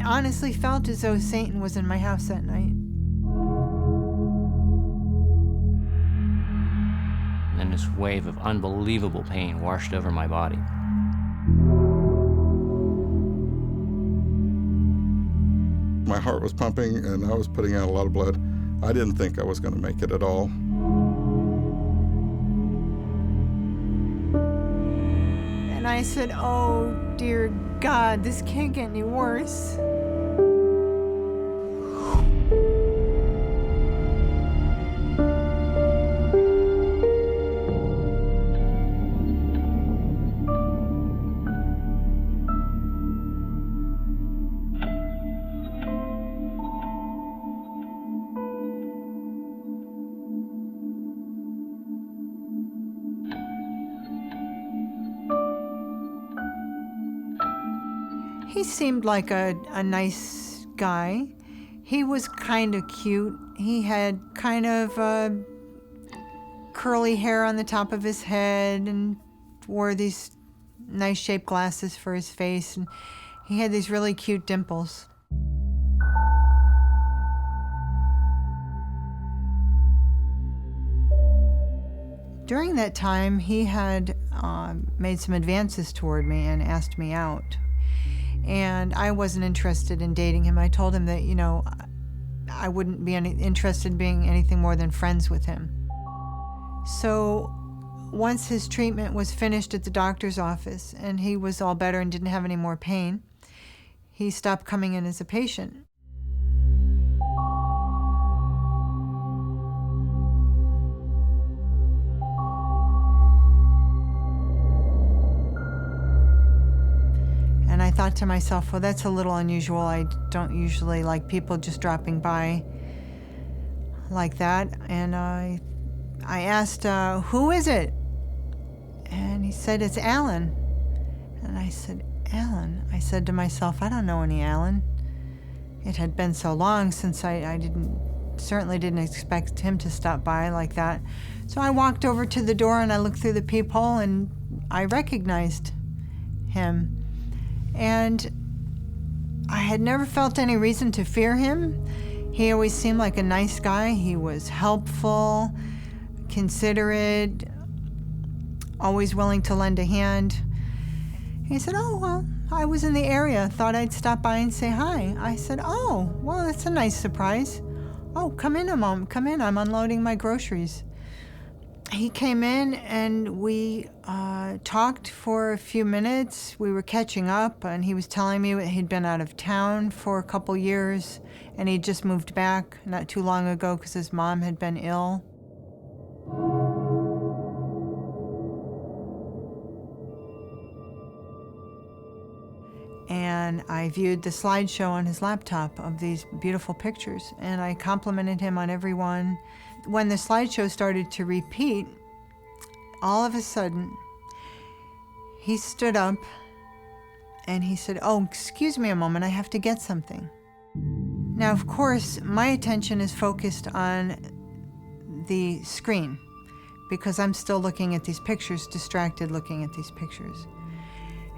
honestly felt as though Satan was in my house that night. And this wave of unbelievable pain washed over my body. My heart was pumping and I was putting out a lot of blood. I didn't think I was going to make it at all. And I said, oh, dear God, this can't get any worse. He seemed like a nice guy. He was kind of cute. He had kind of curly hair on the top of his head and wore these nice shaped glasses for his face. And he had these really cute dimples. During that time, he had made some advances toward me and asked me out. And I wasn't interested in dating him. I told him that, you know, I wouldn't be interested in being anything more than friends with him. So once his treatment was finished at the doctor's office and he was all better and didn't have any more pain, he stopped coming in as a patient. And I thought to myself, well, that's a little unusual. I don't usually like people just dropping by like that. And I asked, who is it? And he said, it's Alan. And I said, Alan? I said to myself, I don't know any Alan. It had been so long since I certainly didn't expect him to stop by like that. So I walked over to the door and I looked through the peephole and I recognized him. And I had never felt any reason to fear him. He always seemed like a nice guy. He was helpful, considerate, always willing to lend a hand. He said, oh, well, I was in the area. Thought I'd stop by and say hi. I said, oh, well, that's a nice surprise. Oh, come in a moment. Come in. I'm unloading my groceries. He came in and we talked for a few minutes. We were catching up and he was telling me he'd been out of town for a couple years and he'd just moved back not too long ago because his mom had been ill. And I viewed the slideshow on his laptop of these beautiful pictures and I complimented him on every one. When the slideshow started to repeat, all of a sudden, he stood up and he said, oh, excuse me a moment, I have to get something. Now, of course, my attention is focused on the screen because I'm still looking at these pictures, distracted looking at these pictures.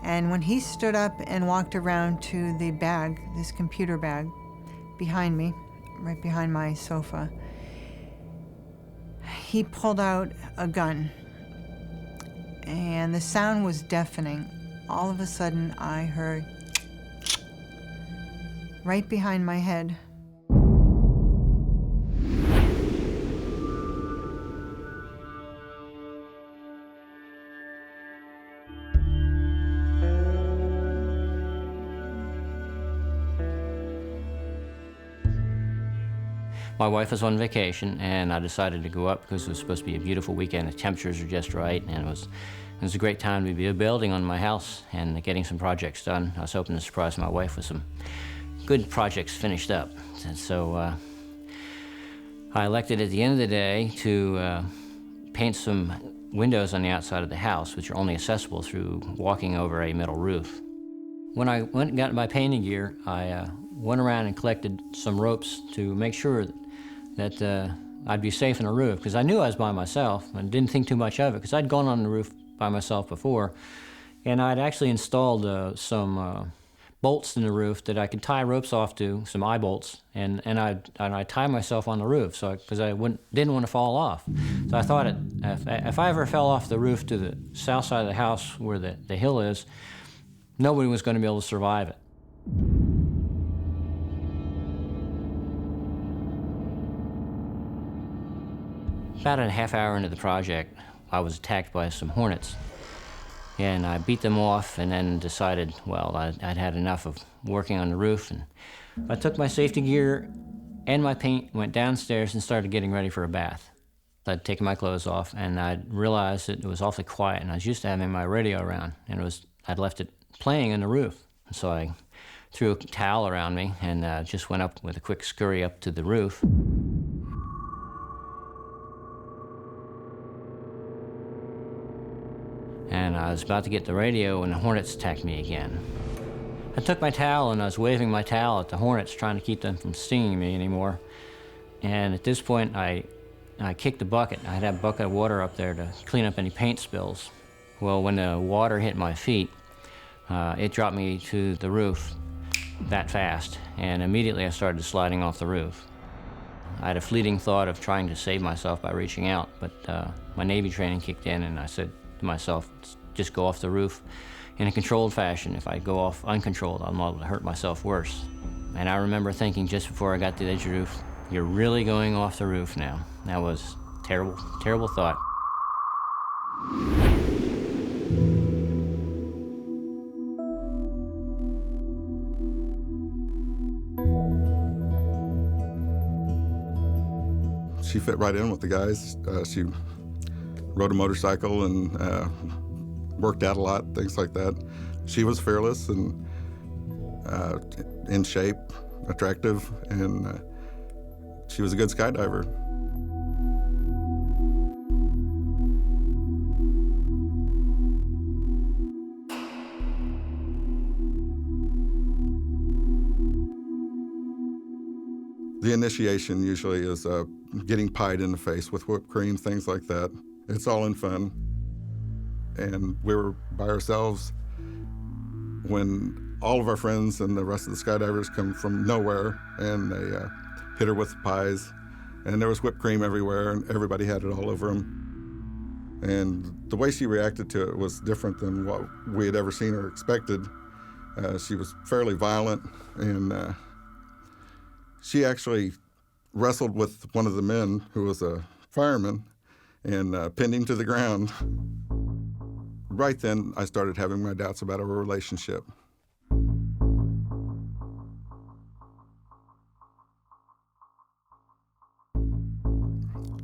And when he stood up and walked around to the bag, this computer bag, behind me, right behind my sofa, he pulled out a gun, and the sound was deafening. All of a sudden, I heard right behind my head. My wife was on vacation, and I decided to go up because it was supposed to be a beautiful weekend. The temperatures were just right, and it was a great time to be building on my house and getting some projects done. I was hoping to surprise my wife with some good projects finished up. And so I elected at the end of the day to paint some windows on the outside of the house, which are only accessible through walking over a metal roof. When I went and got my painting gear, I went around and collected some ropes to make sure that I'd be safe on the roof, because I knew I was by myself and didn't think too much of it, because I'd gone on the roof by myself before, and I'd actually installed some bolts in the roof that I could tie ropes off to, some eye bolts, and I'd tie myself on the roof because I didn't want to fall off. So I thought if I ever fell off the roof to the south side of the house where the hill is, nobody was going to be able to survive it. About a half hour into the project, I was attacked by some hornets. And I beat them off and then decided, well, I'd had enough of working on the roof. And I took my safety gear and my paint, went downstairs and started getting ready for a bath. I'd taken my clothes off and I realized that it was awfully quiet, and I was used to having my radio around, and I'd left it playing on the roof. So I threw a towel around me and just went up with a quick scurry up to the roof. And I was about to get the radio when the hornets attacked me again. I took my towel and I was waving my towel at the hornets, trying to keep them from stinging me anymore. And at this point, I kicked the bucket. I had a bucket of water up there to clean up any paint spills. Well, when the water hit my feet, it dropped me to the roof that fast, and immediately I started sliding off the roof. I had a fleeting thought of trying to save myself by reaching out, but my Navy training kicked in, and I said to myself, just go off the roof in a controlled fashion. If I go off uncontrolled, I'm liable to hurt myself worse. And I remember thinking just before I got to the edge of the roof, you're really going off the roof now. That was a terrible, terrible thought. She fit right in with the guys. She rode a motorcycle and worked out a lot, things like that. She was fearless and in shape, attractive, and she was a good skydiver. The initiation usually is getting pied in the face with whipped cream, things like that. It's all in fun. And we were by ourselves when all of our friends and the rest of the skydivers come from nowhere, and they hit her with the pies. And there was whipped cream everywhere, and everybody had it all over them. And the way she reacted to it was different than what we had ever seen or expected. She was fairly violent, and she actually wrestled with one of the men who was a fireman and pinned him to the ground. Right then, I started having my doubts about our relationship.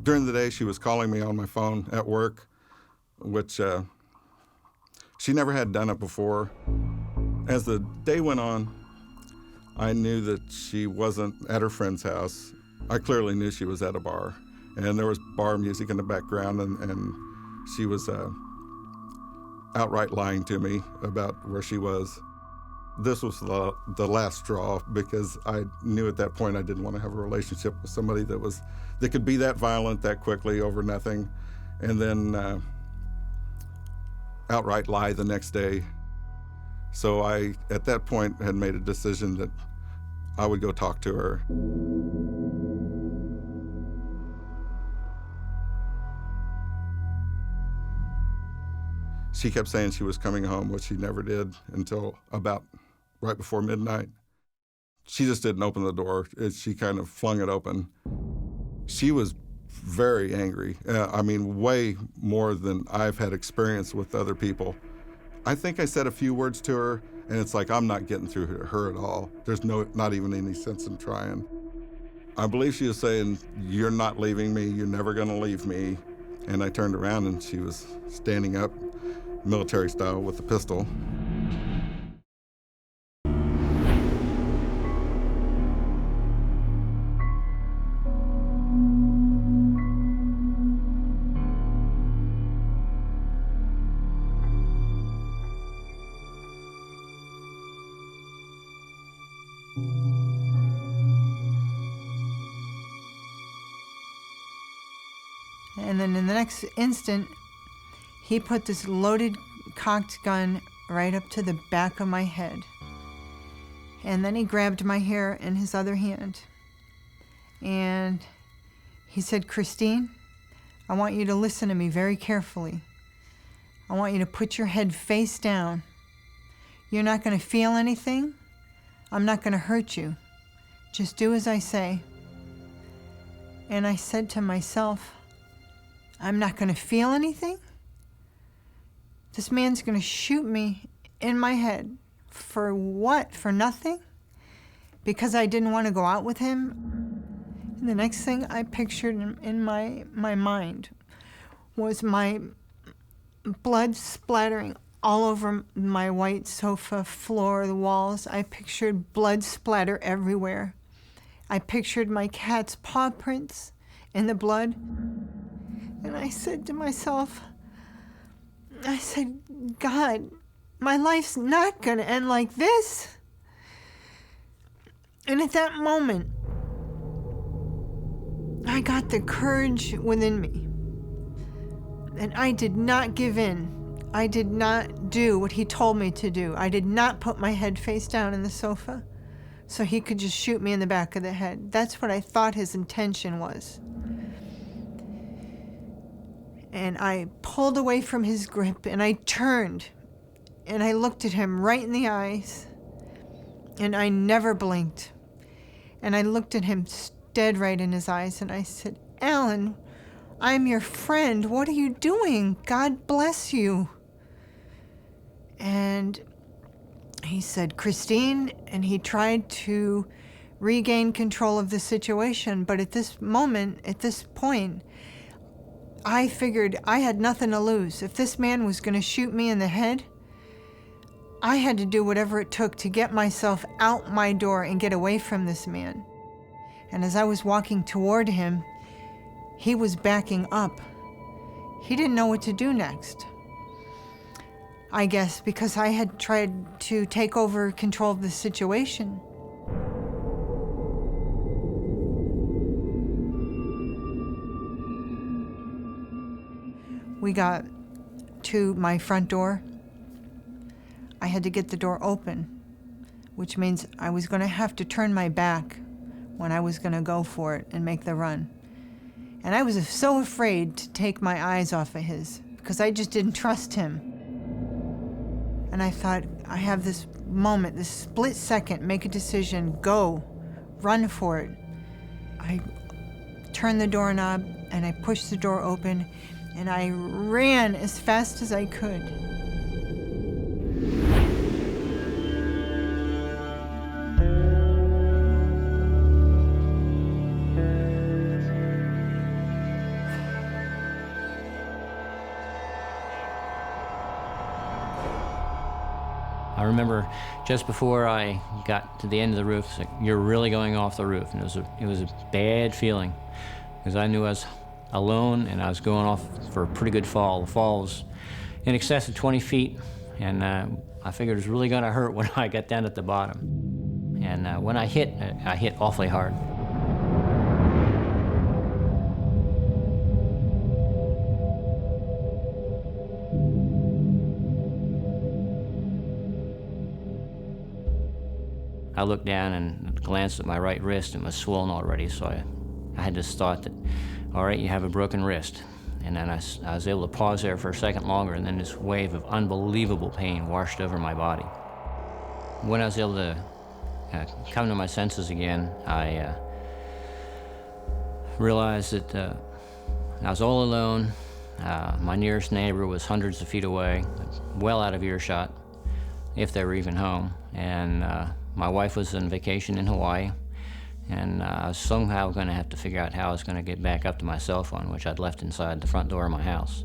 During the day, she was calling me on my phone at work, which she never had done it before. As the day went on, I knew that she wasn't at her friend's house. I clearly knew she was at a bar, and there was bar music in the background, and she was outright lying to me about where she was. This was the last straw, because I knew at that point I didn't want to have a relationship with somebody that could be that violent that quickly over nothing, and then outright lie the next day. So I, at that point, had made a decision that I would go talk to her. She kept saying she was coming home, which she never did until about right before midnight. She just didn't open the door. She kind of flung it open. She was very angry. I mean, way more than I've had experience with other people. I think I said a few words to her, and it's like, I'm not getting through to her at all. There's not even any sense in trying. I believe she was saying, you're not leaving me, you're never gonna leave me. And I turned around and she was standing up, military style, with a pistol. And then in the next instant, he put this loaded, cocked gun right up to the back of my head. And then he grabbed my hair in his other hand. And he said, Christine, I want you to listen to me very carefully. I want you to put your head face down. You're not going to feel anything. I'm not going to hurt you. Just do as I say. And I said to myself, I'm not going to feel anything? This man's going to shoot me in my head. For what? For nothing? Because I didn't want to go out with him? And the next thing I pictured in my mind was my blood splattering all over my white sofa floor, the walls. I pictured blood splatter everywhere. I pictured my cat's paw prints in the blood. And I said to myself, I said, God, my life's not going to end like this. And at that moment, I got the courage within me. And I did not give in. I did not do what he told me to do. I did not put my head face down in the sofa so he could just shoot me in the back of the head. That's what I thought his intention was. And I pulled away from his grip and I turned and I looked at him right in the eyes and I never blinked. And I looked at him dead right in his eyes and I said, Alan, I'm your friend. What are you doing? God bless you. And he said, Christine, and he tried to regain control of the situation. But at this moment, at this point, I figured I had nothing to lose. If this man was going to shoot me in the head, I had to do whatever it took to get myself out my door and get away from this man. And as I was walking toward him, he was backing up. He didn't know what to do next. I guess because I had tried to take over control of the situation. We got to my front door. I had to get the door open, which means I was going to have to turn my back when I was going to go for it and make the run. And I was so afraid to take my eyes off of his because I just didn't trust him. And I thought, I have this moment, this split second, make a decision, go, run for it. I turned the doorknob and I pushed the door open and I ran as fast as I could. I remember just before I got to the end of the roof, it's like, you're really going off the roof. And it was a bad feeling because I knew I was alone and I was going off for a pretty good fall. The fall was in excess of 20 feet, and I figured it was really going to hurt when I got down at the bottom. And when I hit awfully hard. I looked down and glanced at my right wrist and it was swollen already, so I had this thought that, all right, you have a broken wrist. And then I was able to pause there for a second longer, and then this wave of unbelievable pain washed over my body. When I was able to come to my senses again, I realized that I was all alone. My nearest neighbor was hundreds of feet away, well out of earshot, if they were even home. And my wife was on vacation in Hawaii, and I was somehow going to have to figure out how I was going to get back up to my cell phone, which I'd left inside the front door of my house.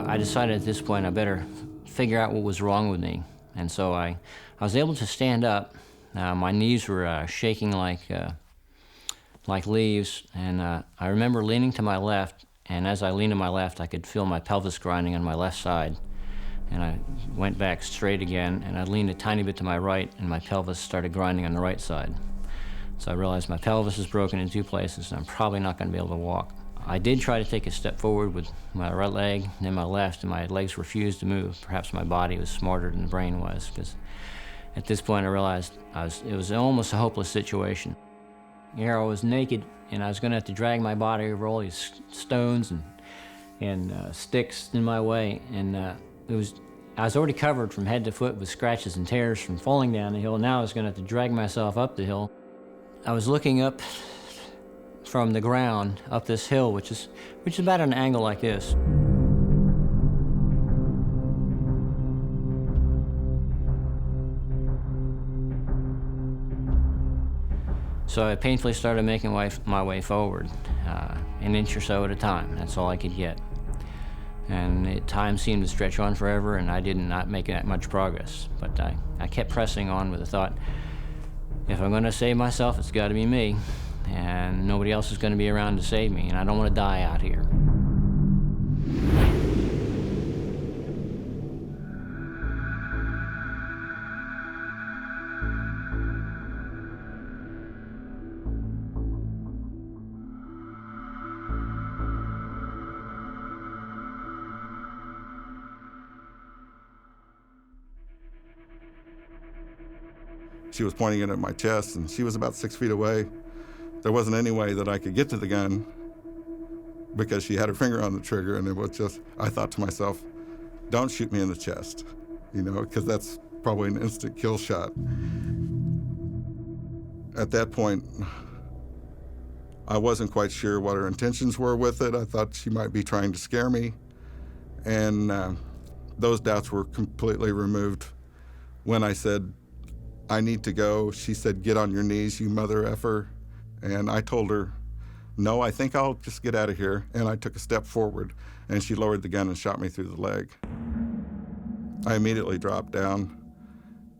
I decided at this point I better figure out what was wrong with me. And so I was able to stand up. My knees were shaking like leaves, and I remember leaning to my left, and as I leaned to my left, I could feel my pelvis grinding on my left side. And I went back straight again, and I leaned a tiny bit to my right, and my pelvis started grinding on the right side. So I realized my pelvis is broken in two places, and I'm probably not going to be able to walk. I did try to take a step forward with my right leg, then my left, and my legs refused to move. Perhaps my body was smarter than the brain was, because at this point I realized it was almost a hopeless situation. Here I was naked, and I was going to have to drag my body over all these stones and sticks in my way, and I was already covered from head to foot with scratches and tears from falling down the hill. Now I was going to have to drag myself up the hill. I was looking up from the ground up this hill, which is about an angle like this. So I painfully started making my way forward, an inch or so at a time. That's all I could get. And time seemed to stretch on forever, and I did not make that much progress. But I kept pressing on with the thought, if I'm going to save myself, it's got to be me. And nobody else is going to be around to save me, and I don't want to die out here. She was pointing it at my chest, and she was about 6 feet away. There wasn't any way that I could get to the gun because she had her finger on the trigger, and it was just, I thought to myself, don't shoot me in the chest, because that's probably an instant kill shot. At that point, I wasn't quite sure what her intentions were with it. I thought she might be trying to scare me, and those doubts were completely removed when I said, I need to go. She said, get on your knees, you mother effer. And I told her, no, I think I'll just get out of here. And I took a step forward, and she lowered the gun and shot me through the leg. I immediately dropped down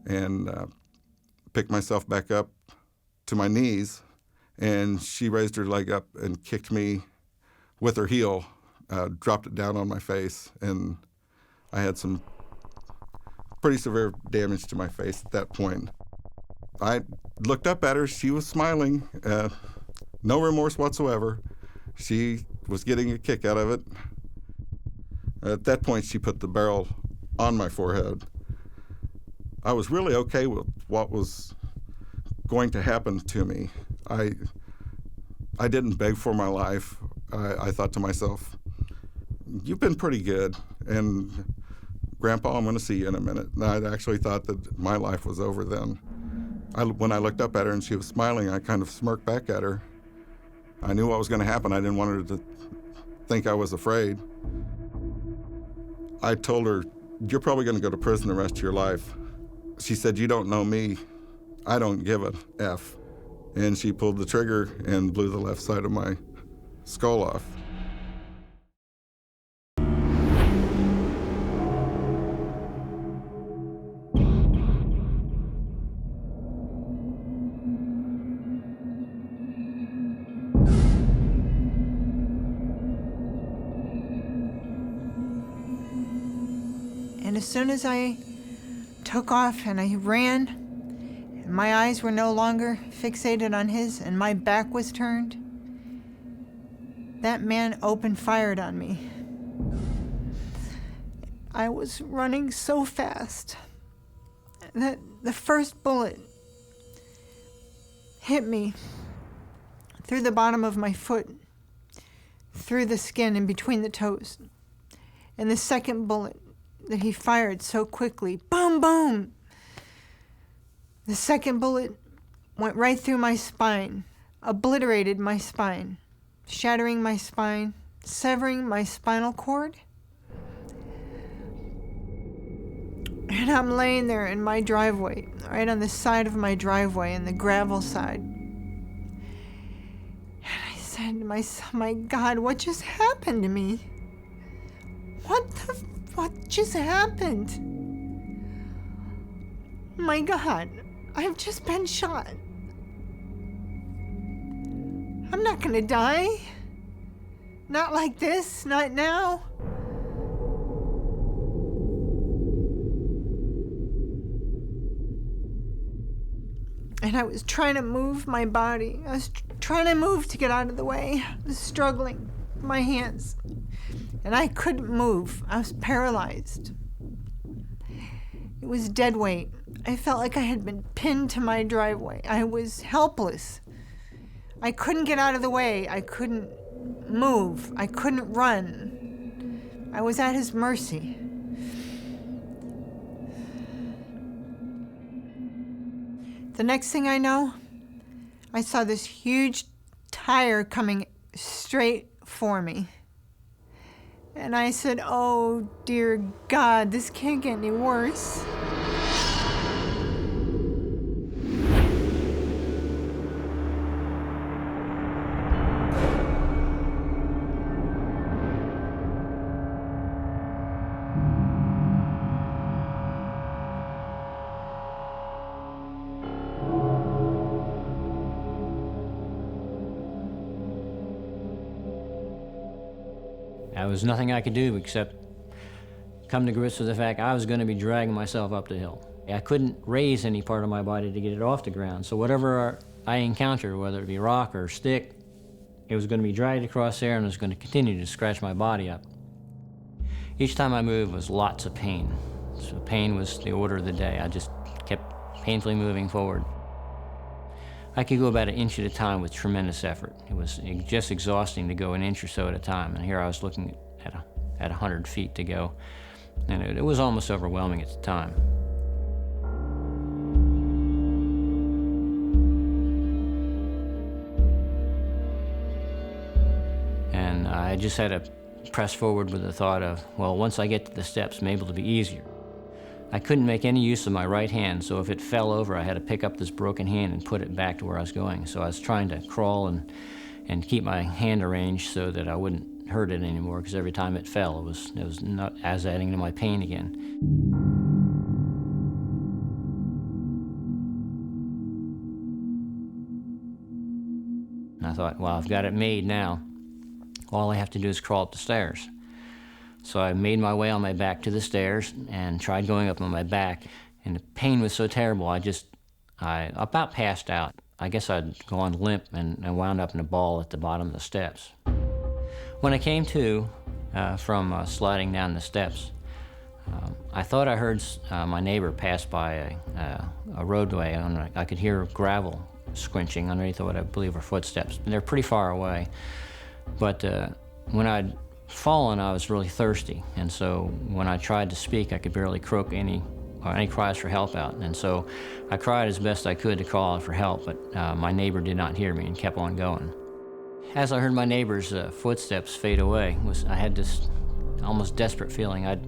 and picked myself back up to my knees, and she raised her leg up and kicked me with her heel, dropped it down on my face, and I had some pretty severe damage to my face at that point. I looked up at her. She was smiling, no remorse whatsoever. She was getting a kick out of it. At that point, she put the barrel on my forehead. I was really okay with what was going to happen to me. I didn't beg for my life. I thought to myself, you've been pretty good, and Grandpa, I'm going to see you in a minute. And I actually thought that my life was over then. When I looked up at her and she was smiling, I kind of smirked back at her. I knew what was going to happen. I didn't want her to think I was afraid. I told her, you're probably going to go to prison the rest of your life. She said, you don't know me. I don't give a F. And she pulled the trigger and blew the left side of my skull off. And as soon as I took off and I ran, and my eyes were no longer fixated on his and my back was turned, that man opened fired on me. I was running so fast that the first bullet hit me through the bottom of my foot, through the skin and between the toes. And the second bullet that he fired so quickly, boom, boom. The second bullet went right through my spine, obliterated my spine, shattering my spine, severing my spinal cord. And I'm laying there in my driveway, right on the side of my driveway, in the gravel side. And I said to myself, my God, what just happened to me? What just happened? My God, I've just been shot. I'm not gonna die. Not like this, not now. And I was trying to move my body. I was trying to move to get out of the way. I was struggling. my hands, and I couldn't move. I was paralyzed. It was dead weight. I felt like I had been pinned to my driveway. I was helpless. I couldn't get out of the way. I couldn't move. I couldn't run. I was at his mercy. The next thing I know, I saw this huge tire coming straight for me. And I said, oh, dear God, this can't get any worse. There was nothing I could do except come to grips with the fact I was going to be dragging myself up the hill. I couldn't raise any part of my body to get it off the ground, so whatever I encountered, whether it be rock or stick, it was going to be dragged across there and it was going to continue to scratch my body up. Each time I moved was lots of pain. So pain was the order of the day. I just kept painfully moving forward. I could go about an inch at a time with tremendous effort. It was just exhausting to go an inch or so at a time, and here I was looking at 100 feet to go, and it was almost overwhelming at the time. And I just had to press forward with the thought of, well, once I get to the steps, maybe it'll be easier. I couldn't make any use of my right hand, so if it fell over, I had to pick up this broken hand and put it back to where I was going. So I was trying to crawl and keep my hand arranged so that I wouldn't hurt it anymore, because every time it fell, it was not as adding to my pain again. And I thought, well, I've got it made now. All I have to do is crawl up the stairs. So I made my way on my back to the stairs and tried going up on my back, and the pain was so terrible, I about passed out. I guess I'd gone limp and wound up in a ball at the bottom of the steps. When I came to from sliding down the steps, I thought I heard my neighbor pass by a roadway, and I could hear gravel squinching underneath what I believe were footsteps. They're pretty far away, but when I'd fallen, I was really thirsty, and so when I tried to speak, I could barely croak any cries for help out, and so I cried as best I could to call out for help, but my neighbor did not hear me and kept on going. As I heard my neighbor's footsteps fade away, I had this almost desperate feeling. I'd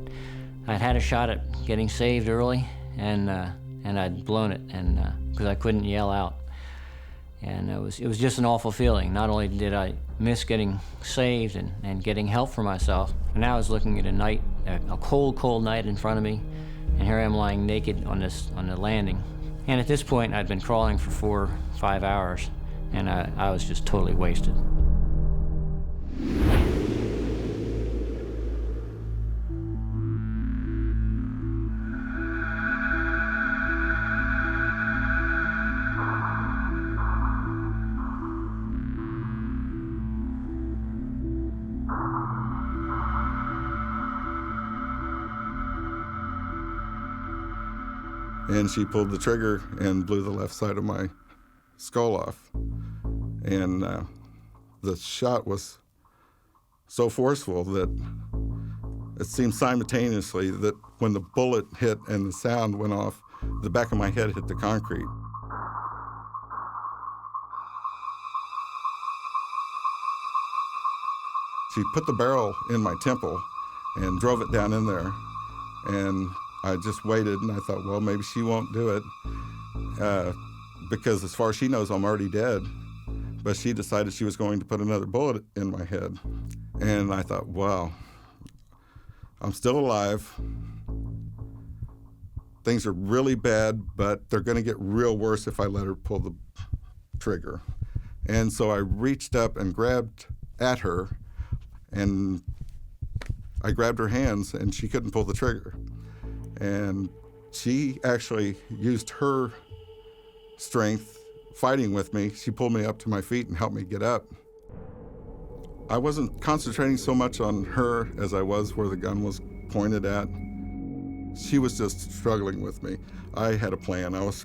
had a shot at getting saved early, and I'd blown it, and because I couldn't yell out. And it was just an awful feeling. Not only did I miss getting saved and getting help for myself, but now I was looking at a cold, cold night in front of me, and here I am lying naked on the landing. And at this point, I'd been crawling for 4 or 5 hours, and I was just totally wasted. And she pulled the trigger and blew the left side of my skull off. And the shot was so forceful that it seemed simultaneously that when the bullet hit and the sound went off, the back of my head hit the concrete. She put the barrel in my temple and drove it down in there. And I just waited, and I thought, well, maybe she won't do it, because as far as she knows, I'm already dead. But she decided she was going to put another bullet in my head. And I thought, wow, I'm still alive. Things are really bad, but they're going to get real worse if I let her pull the trigger. And so I reached up and grabbed at her, and I grabbed her hands, and she couldn't pull the trigger. And she actually used her strength fighting with me. She pulled me up to my feet and helped me get up. I wasn't concentrating so much on her as I was where the gun was pointed at. She was just struggling with me. I had a plan. I was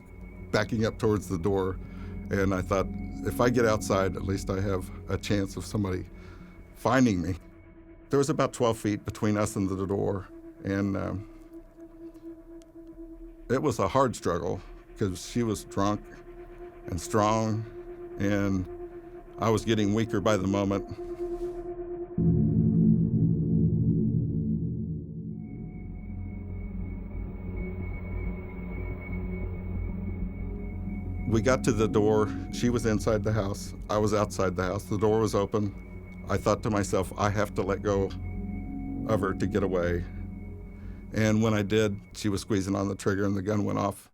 backing up towards the door, and I thought, if I get outside, at least I have a chance of somebody finding me. There was about 12 feet between us and the door, and it was a hard struggle because she was drunk and strong, and I was getting weaker by the moment. We got to the door. She was inside the house. I was outside the house. The door was open. I thought to myself, I have to let go of her to get away. And when I did, she was squeezing on the trigger and the gun went off.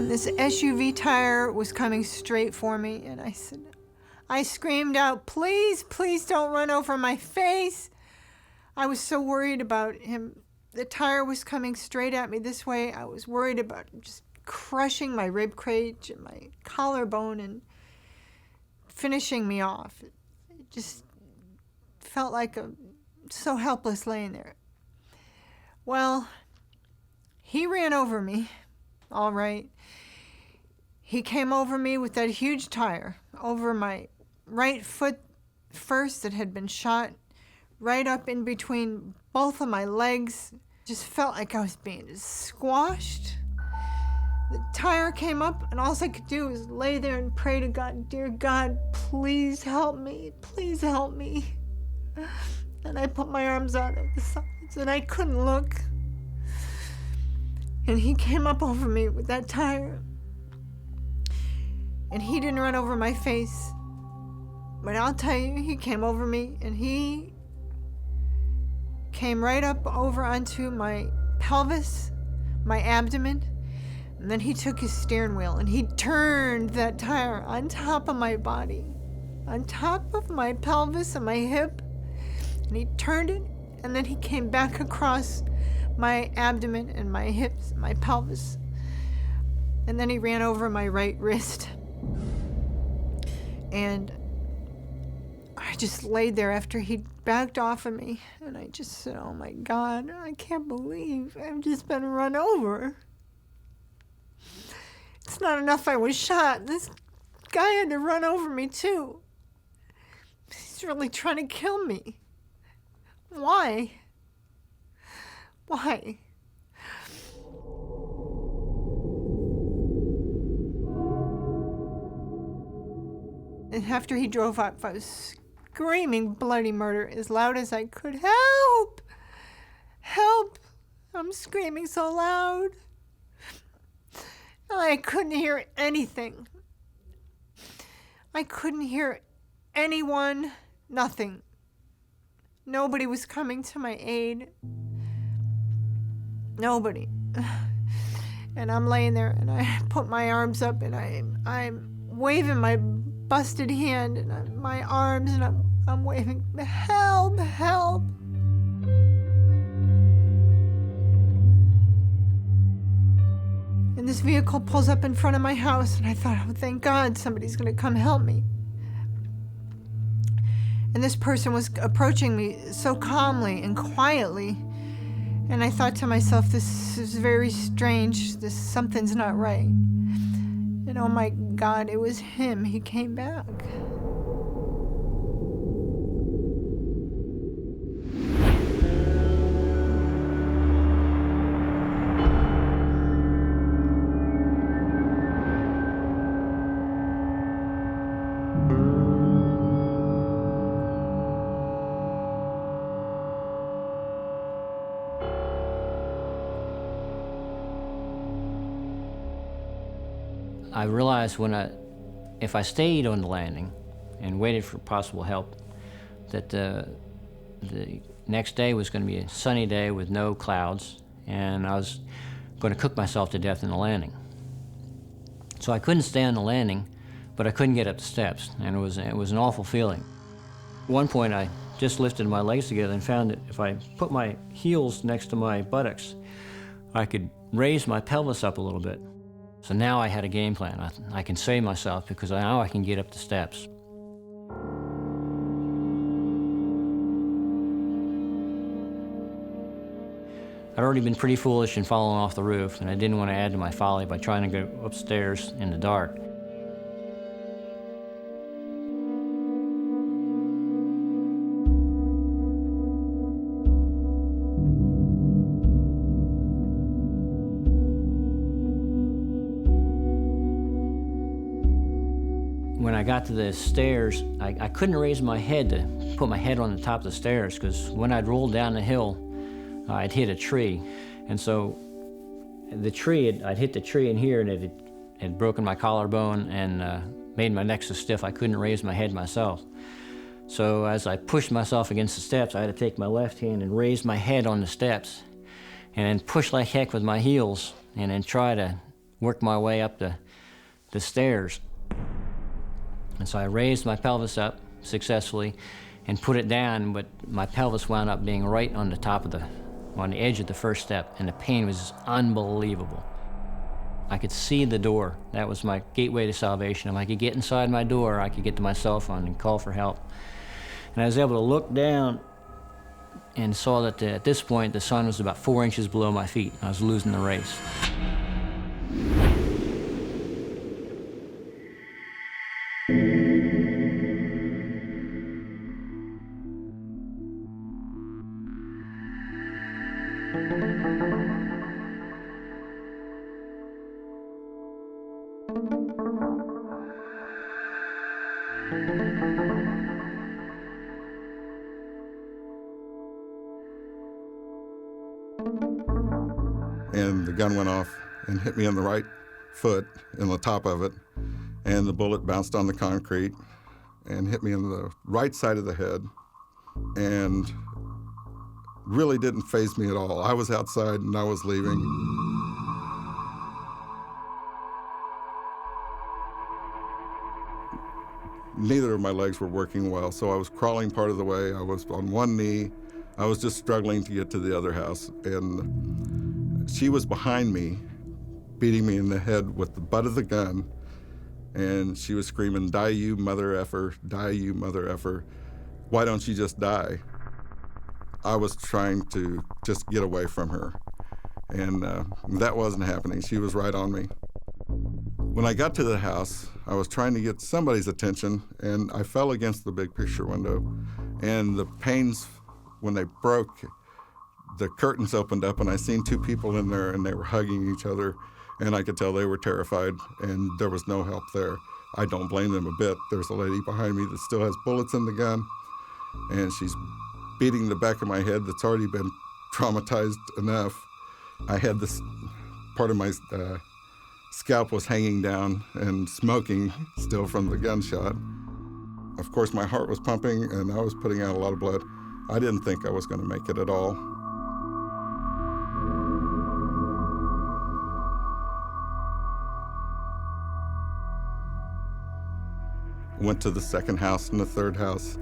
This SUV tire was coming straight for me, and I screamed out, please, please don't run over my face. I was so worried about him. The tire was coming straight at me this way. I was worried about just crushing my rib cage and my collarbone and finishing me off. It just felt like so helpless laying there. Well, he ran over me, all right. He came over me with that huge tire over my right foot first that had been shot, right up in between both of my legs. Just felt like I was being squashed. The tire came up, and all I could do was lay there and pray to God, dear God, please help me, please help me. And I put my arms out at the sides, and I couldn't look. And he came up over me with that tire. And he didn't run over my face. But I'll tell you, he came over me, and he came right up over onto my pelvis, my abdomen, and then he took his steering wheel and he turned that tire on top of my body, on top of my pelvis and my hip, and he turned it, and then he came back across my abdomen and my hips, my pelvis, and then he ran over my right wrist. And I just laid there after he backed off of me, and I just said, oh my God, I can't believe I've just been run over. It's not enough I was shot. This guy had to run over me too. He's really trying to kill me. Why? Why? And after he drove up, I was screaming bloody murder as loud as I could. Help! Help! I'm screaming so loud. I couldn't hear anything. I couldn't hear anyone, nothing. Nobody was coming to my aid. Nobody. And I'm laying there, and I put my arms up, and I'm waving my busted hand and my arms, and I'm waving, help, help. And this vehicle pulls up in front of my house, and I thought, oh, thank God somebody's gonna come help me. And this person was approaching me so calmly and quietly, and I thought to myself, this is very strange, something's not right. And oh my God, it was him. He came back. I realized if I stayed on the landing and waited for possible help, that the next day was going to be a sunny day with no clouds, and I was going to cook myself to death in the landing. So I couldn't stay on the landing, but I couldn't get up the steps, and it was an awful feeling. At one point, I just lifted my legs together and found that if I put my heels next to my buttocks, I could raise my pelvis up a little bit. So now I had a game plan. I can save myself because now I can get up the steps. I'd already been pretty foolish in falling off the roof, and I didn't want to add to my folly by trying to go upstairs in the dark. When I got to the stairs, I couldn't raise my head to put my head on the top of the stairs, because when I'd rolled down the hill, I'd hit a tree. And so the tree, I'd hit the tree in here, and it had broken my collarbone and made my neck so stiff I couldn't raise my head myself. So as I pushed myself against the steps, I had to take my left hand and raise my head on the steps, and then push like heck with my heels, and then try to work my way up the stairs. And so I raised my pelvis up successfully and put it down, but my pelvis wound up being right on the edge of the first step, and the pain was just unbelievable. I could see the door. That was my gateway to salvation. If I could get inside my door, I could get to my cell phone and call for help. And I was able to look down and saw that at this point, the sun was about 4 inches below my feet. I was losing the race. And the gun went off and hit me in the right foot, in the top of it, and the bullet bounced on the concrete and hit me in the right side of the head, and really didn't faze me at all. I was outside and I was leaving. Neither of my legs were working well, so I was crawling part of the way. I was on one knee. I was just struggling to get to the other house, and she was behind me, beating me in the head with the butt of the gun, and she was screaming, "Die, you mother effer, die, you mother effer. Why don't you just die?" I was trying to just get away from her, and that wasn't happening. She was right on me. When I got to the house, I was trying to get somebody's attention, and I fell against the big picture window, and the panes, when they broke, the curtains opened up, and I seen two people in there, and they were hugging each other, and I could tell they were terrified, and there was no help there. I don't blame them a bit. There's a lady behind me that still has bullets in the gun, and she's beating the back of my head that's already been traumatized enough. I had this, part of my scalp was hanging down and smoking still from the gunshot. Of course, my heart was pumping, and I was putting out a lot of blood. I didn't think I was going to make it at all. Went to the second house and the third house,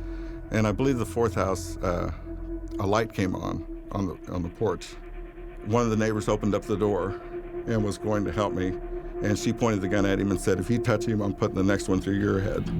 and I believe the fourth house, a light came on the porch. One of the neighbors opened up the door and was going to help me, and she pointed the gun at him and said, "If you touch him, I'm putting the next one through your head."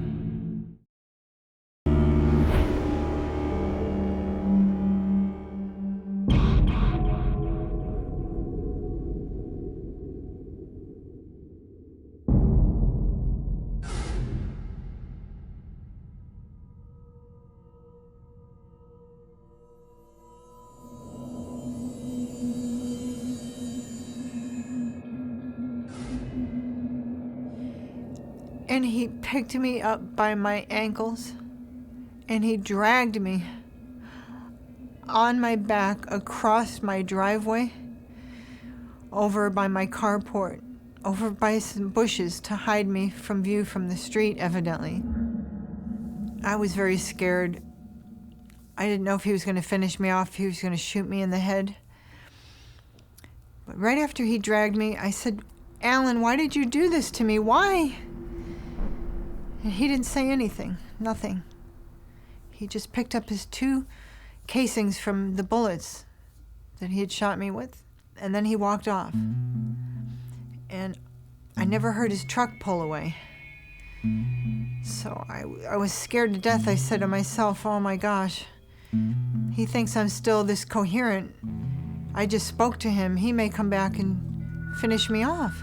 And he picked me up by my ankles, and he dragged me on my back across my driveway, over by my carport, over by some bushes to hide me from view from the street, evidently. I was very scared. I didn't know if he was going to finish me off, if he was going to shoot me in the head. right after he dragged me, I said, "Alan, why did you do this to me? Why?" And he didn't say anything, nothing. He just picked up his 2 casings from the bullets that he had shot me with, and then he walked off. And I never heard his truck pull away. So I was scared to death. I said to myself, oh my gosh, he thinks I'm still this coherent. I just spoke to him. He may come back and finish me off.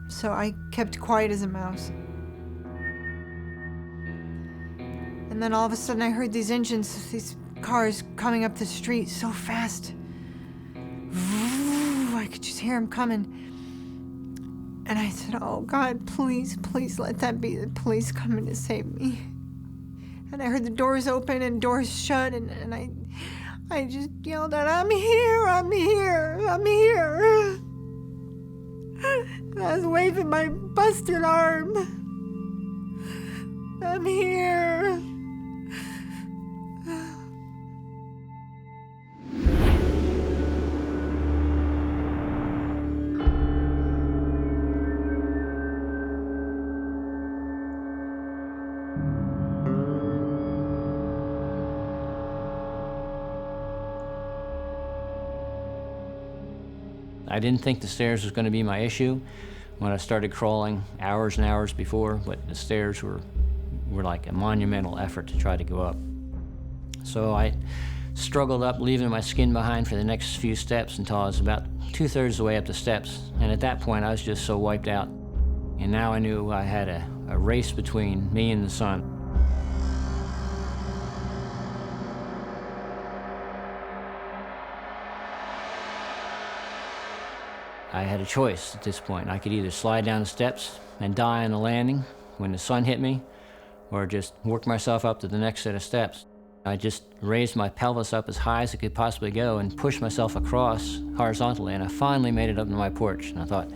So I kept quiet as a mouse. And then all of a sudden I heard these engines, these cars coming up the street so fast. I could just hear them coming. And I said, oh God, please, please let that be the police coming to save me. And I heard the doors open and doors shut, and I just yelled out, I'm here, I'm here, I'm here. And I was waving my busted arm. I'm here. I didn't think the stairs was going to be my issue when I started crawling hours and hours before, but the stairs were like a monumental effort to try to go up. So I struggled up, leaving my skin behind for the next few steps until I was about 2/3 of the way up the steps. And at that point, I was just so wiped out. And now I knew I had a race between me and the sun. I had a choice at this point. I could either slide down the steps and die on the landing when the sun hit me, or just work myself up to the next set of steps. I just raised my pelvis up as high as it could possibly go and pushed myself across horizontally, and I finally made it up to my porch. And I thought,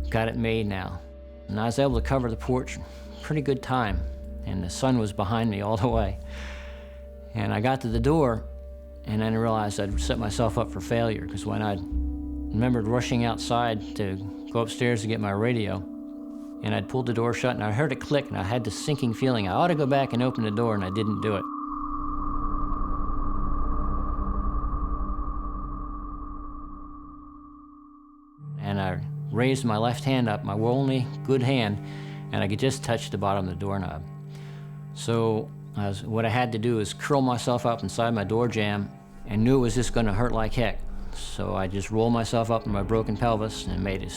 got it made now. And I was able to cover the porch pretty good time, and the sun was behind me all the way. And I got to the door, and then I realized I'd set myself up for failure, because when I remembered rushing outside to go upstairs to get my radio, and I'd pulled the door shut, and I heard it click, and I had this sinking feeling I ought to go back and open the door, and I didn't do it. And I raised my left hand up, my only good hand, and I could just touch the bottom of the doorknob. So what I had to do is curl myself up inside my door jamb, and knew it was just going to hurt like heck. So I just rolled myself up in my broken pelvis and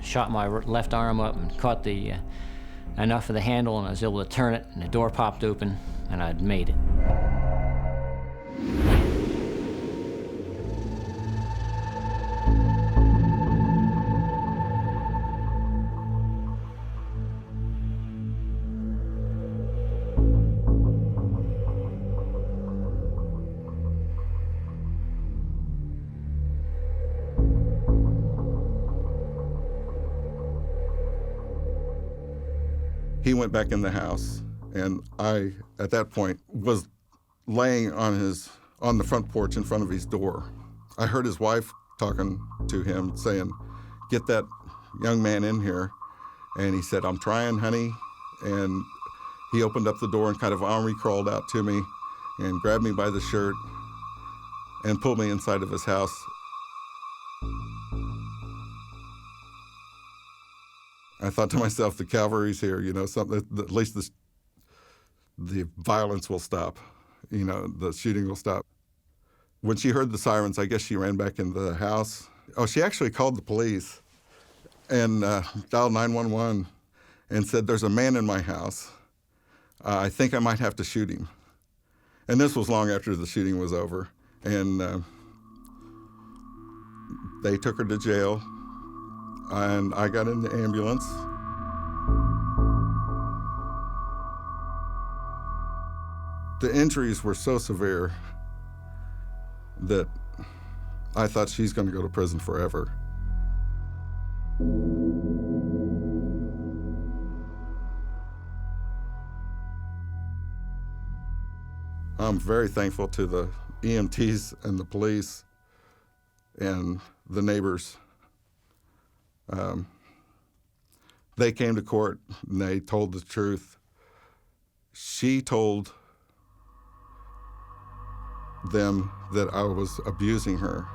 shot my left arm up and caught enough of the handle, and I was able to turn it, and the door popped open, and I'd made it. He went back in the house, and I, at that point, was laying on the front porch in front of his door. I heard his wife talking to him, saying, "Get that young man in here." And he said, "I'm trying, honey." And he opened up the door and kind of army crawled out to me and grabbed me by the shirt and pulled me inside of his house. I thought to myself, the cavalry's here, something, at least the violence will stop, the shooting will stop. When she heard the sirens, I guess she ran back into the house. Oh, she actually called the police and dialed 911 and said, "There's a man in my house. I think I might have to shoot him." And this was long after the shooting was over. And they took her to jail. And I got in the ambulance. The injuries were so severe that I thought she's going to go to prison forever. I'm very thankful to the EMTs and the police and the neighbors. They came to court and they told the truth. She told them that I was abusing her.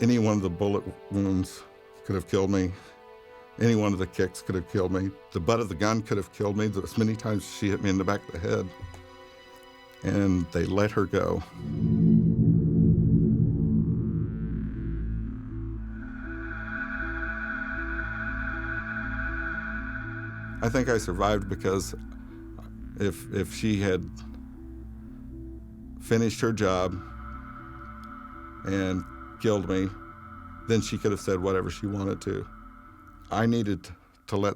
Any one of the bullet wounds could have killed me. Any one of the kicks could have killed me. The butt of the gun could have killed me. As many times she hit me in the back of the head. And they let her go. I think I survived because if she had finished her job and killed me, then she could have said whatever she wanted to. I needed to let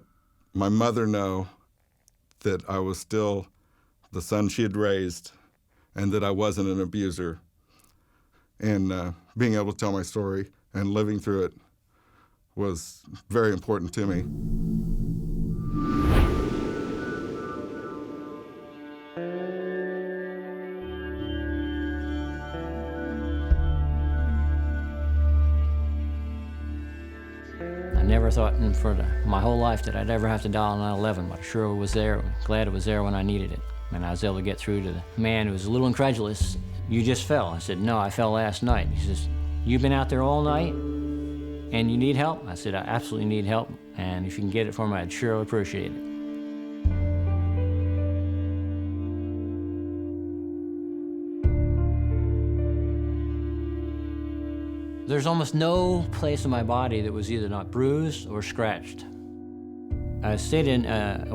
my mother know that I was still the son she had raised and that I wasn't an abuser. And being able to tell my story and living through it was very important to me. I never thought my whole life that I'd ever have to dial 911, but I sure was there, glad it was there when I needed it. And I was able to get through to the man who was a little incredulous. "You just fell." I said, "No, I fell last night." He says, "You've been out there all night and you need help?" I said, "I absolutely need help, and if you can get it for me, I'd sure appreciate it." There's almost no place in my body that was either not bruised or scratched. I stayed in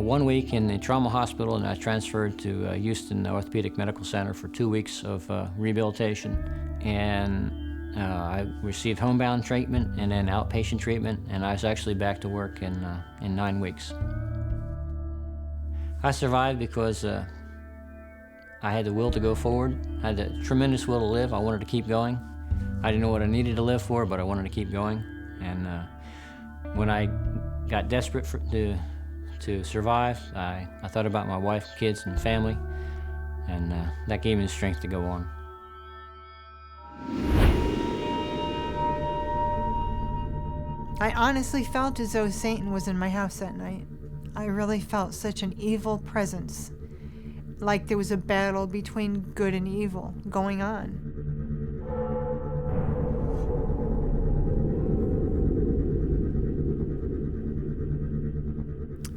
1 week in the trauma hospital, and I transferred to Houston Orthopedic Medical Center for 2 weeks of rehabilitation. And I received homebound treatment and then outpatient treatment, and I was actually back to work in 9 weeks. I survived because I had the will to go forward. I had a tremendous will to live. I wanted to keep going. I didn't know what I needed to live for, but I wanted to keep going. And when I got desperate to survive, I thought about my wife, kids, and family, and that gave me the strength to go on. I honestly felt as though Satan was in my house that night. I really felt such an evil presence, like there was a battle between good and evil going on.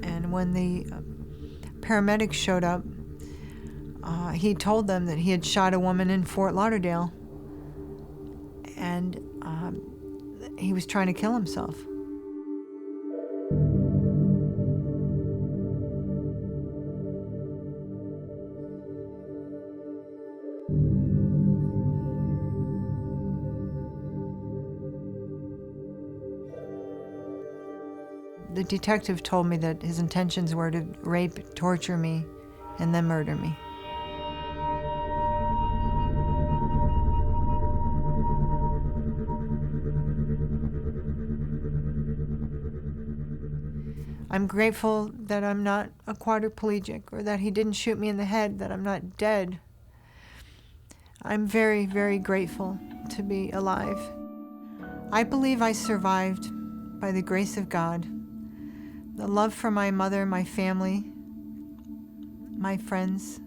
And when the paramedics showed up, he told them that he had shot a woman in Fort Lauderdale, and he was trying to kill himself. The detective told me that his intentions were to rape, torture me, and then murder me. I'm grateful that I'm not a quadriplegic, or that he didn't shoot me in the head, that I'm not dead. I'm very, very grateful to be alive. I believe I survived by the grace of God. The love for my mother, my family, my friends.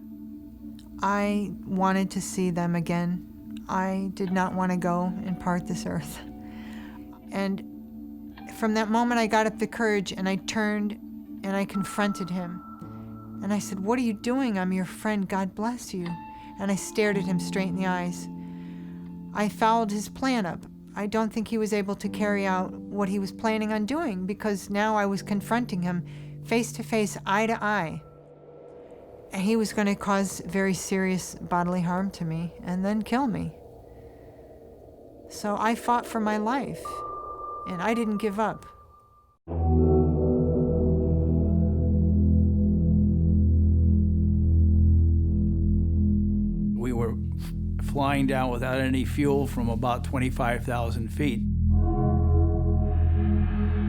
I wanted to see them again. I did not want to go and part this earth. And from that moment, I got up the courage and I turned and I confronted him. And I said, "What are you doing? I'm your friend. God bless you." And I stared at him straight in the eyes. I fouled his plan up. I don't think he was able to carry out what he was planning on doing, because now I was confronting him face to face, eye to eye. And he was going to cause very serious bodily harm to me and then kill me. So I fought for my life, and I didn't give up. We were flying down without any fuel from about 25,000 feet.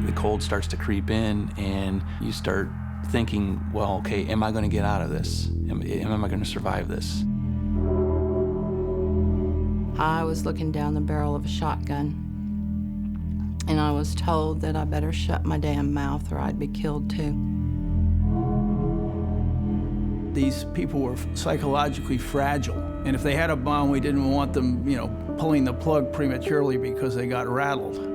The cold starts to creep in, and you start thinking, well, okay, am I going to get out of this? Am I going to survive this? I was looking down the barrel of a shotgun, and I was told that I better shut my damn mouth or I'd be killed too. These people were psychologically fragile, and if they had a bomb, we didn't want them, pulling the plug prematurely because they got rattled.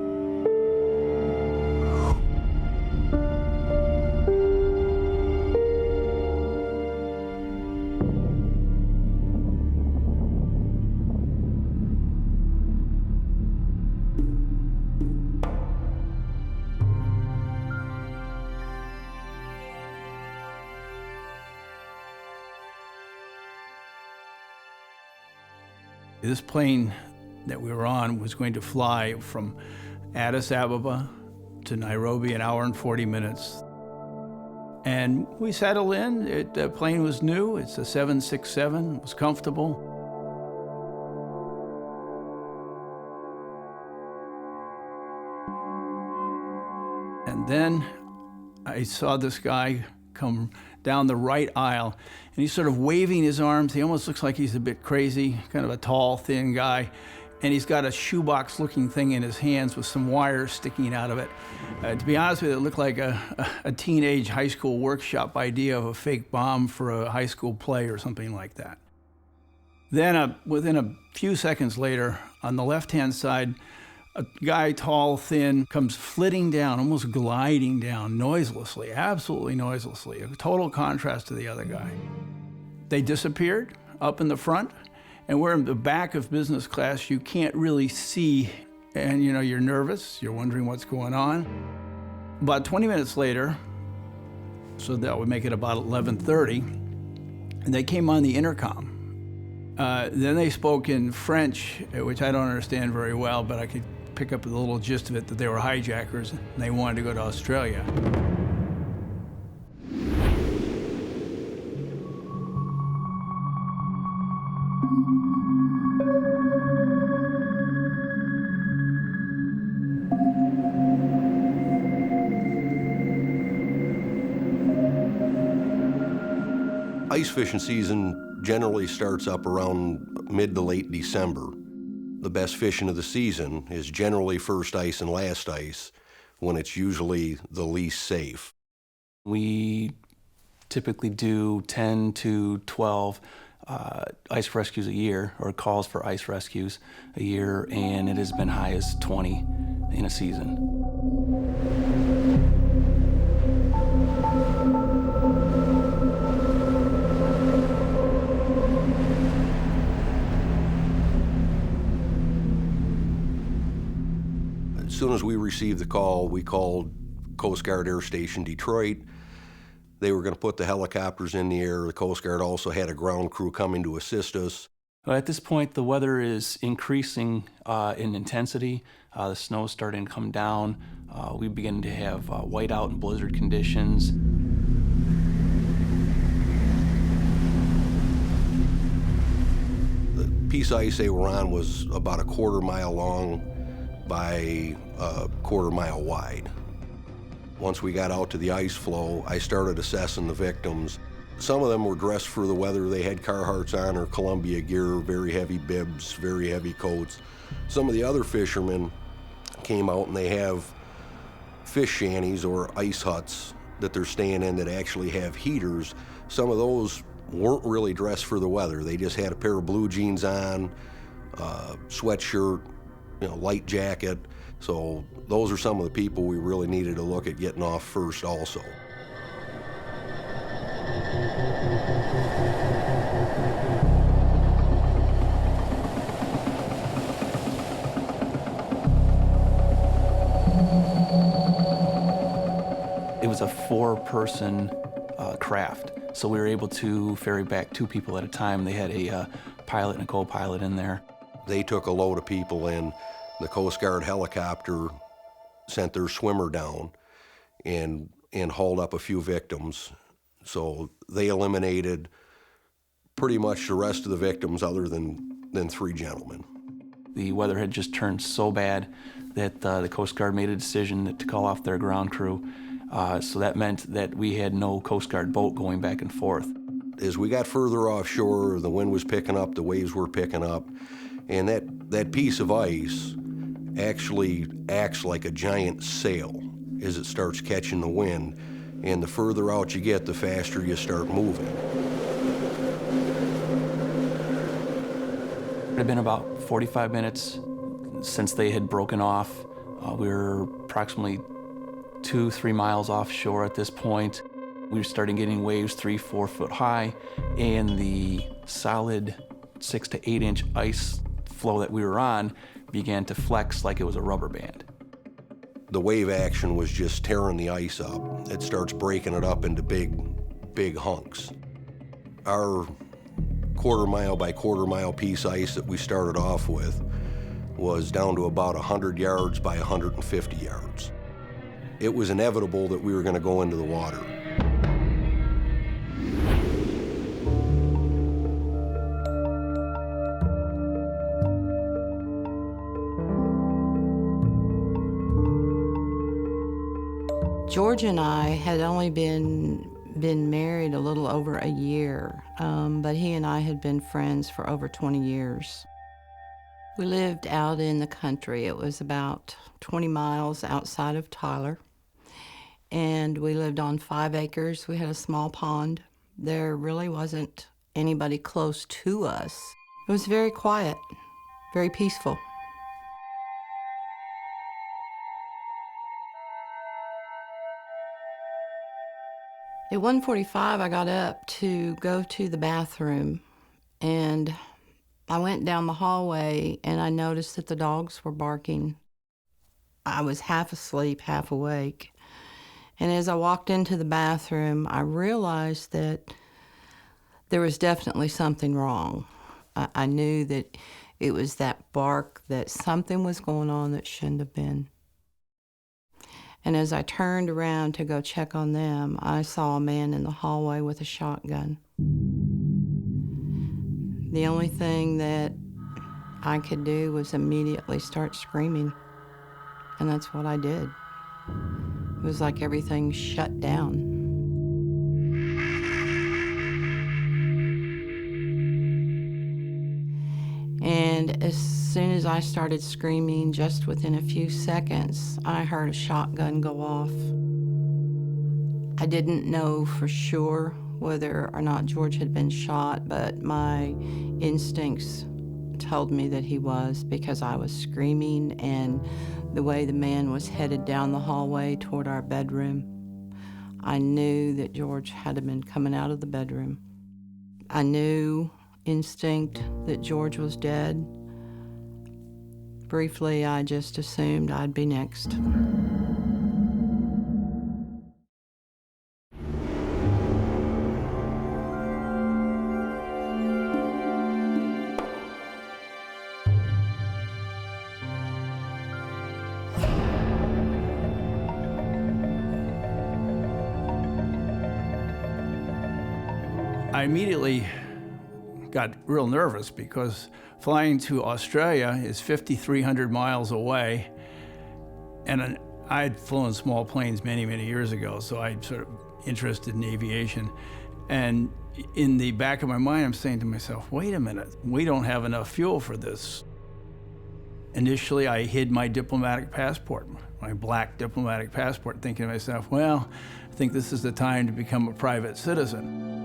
This plane that we were on was going to fly from Addis Ababa to Nairobi, an hour and 40 minutes. And we settled in. The plane was new. It's a 767. It was comfortable. And then I saw this guy come down the right aisle, and he's sort of waving his arms. He almost looks like he's a bit crazy, kind of a tall, thin guy. And he's got a shoebox-looking thing in his hands with some wires sticking out of it. To be honest with you, it looked like a teenage high school workshop idea of a fake bomb for a high school play or something like that. Then within a few seconds later, on the left-hand side, a guy, tall, thin, comes flitting down, almost gliding down, noiselessly, absolutely noiselessly, a total contrast to the other guy. They disappeared up in the front, and we're in the back of business class. You can't really see, and you're nervous, you're wondering what's going on. About 20 minutes later, so that would make it about 11:30, and they came on the intercom. Then they spoke in French, which I don't understand very well, but I could pick up the little gist of it, that they were hijackers and they wanted to go to Australia. Ice fishing season generally starts up around mid to late December. The best fishing of the season is generally first ice and last ice, when it's usually the least safe. We typically do 10 to 12 ice rescues a year, or calls for ice rescues a year, and it has been high as 20 in a season. As soon as we received the call, we called Coast Guard Air Station Detroit. They were going to put the helicopters in the air. The Coast Guard also had a ground crew coming to assist us. At this point, the weather is increasing in intensity. The snow is starting to come down. We begin to have whiteout and blizzard conditions. The piece of ice they were on was about a quarter-mile long by a quarter-mile wide. Once we got out to the ice floe, I started assessing the victims. Some of them were dressed for the weather. They had Carhartts on or Columbia gear, very heavy bibs, very heavy coats. Some of the other fishermen came out and they have fish shanties or ice huts that they're staying in that actually have heaters. Some of those weren't really dressed for the weather. They just had a pair of blue jeans on, sweatshirt, light jacket. So those are some of the people we really needed to look at getting off first also. It was a 4-person craft, so we were able to ferry back 2 people at a time. They had a pilot and a co-pilot in there. They took a load of people in. The Coast Guard helicopter sent their swimmer down and hauled up a few victims. So they eliminated pretty much the rest of the victims other than 3 gentlemen. The weather had just turned so bad that the Coast Guard made a decision to call off their ground crew. So that meant that we had no Coast Guard boat going back and forth. As we got further offshore, the wind was picking up, the waves were picking up, and that piece of ice actually acts like a giant sail as it starts catching the wind. And the further out you get, the faster you start moving. It had been about 45 minutes since they had broken off. We were approximately 2-3 miles offshore at this point. We were starting getting waves 3-4 foot high, and the solid 6 to 8 inch ice floe that we were on began to flex like it was a rubber band. The wave action was just tearing the ice up. It starts breaking it up into big hunks. Our quarter-mile by quarter-mile piece ice that we started off with was down to about 100 yards by 150 yards. It was inevitable that we were going to go into the water. George and I had only been married a little over a year, but he and I had been friends for over 20 years. We lived out in the country. It was about 20 miles outside of Tyler, and we lived on 5 acres. We had a small pond. There really wasn't anybody close to us. It was very quiet, very peaceful. At 1:45, I got up to go to the bathroom, and I went down the hallway, and I noticed that the dogs were barking. I was half asleep, half awake. And as I walked into the bathroom, I realized that there was definitely something wrong. I knew that it was that bark, that something was going on that shouldn't have been. And as I turned around to go check on them, I saw a man in the hallway with a shotgun. The only thing that I could do was immediately start screaming. And that's what I did. It was like everything shut down. And as soon as I started screaming, just within a few seconds, I heard a shotgun go off. I didn't know for sure whether or not George had been shot, but my instincts told me that he was, because I was screaming, and the way the man was headed down the hallway toward our bedroom, I knew that George had been coming out of the bedroom. I knew instinct that George was dead. Briefly, I just assumed I'd be next. I immediately got real nervous because flying to Australia is 5,300 miles away, and I'd flown small planes many, many years ago, so I'm sort of interested in aviation. And in the back of my mind, I'm saying to myself, wait a minute, we don't have enough fuel for this. Initially, I hid my diplomatic passport, my black diplomatic passport, thinking to myself, well, I think this is the time to become a private citizen.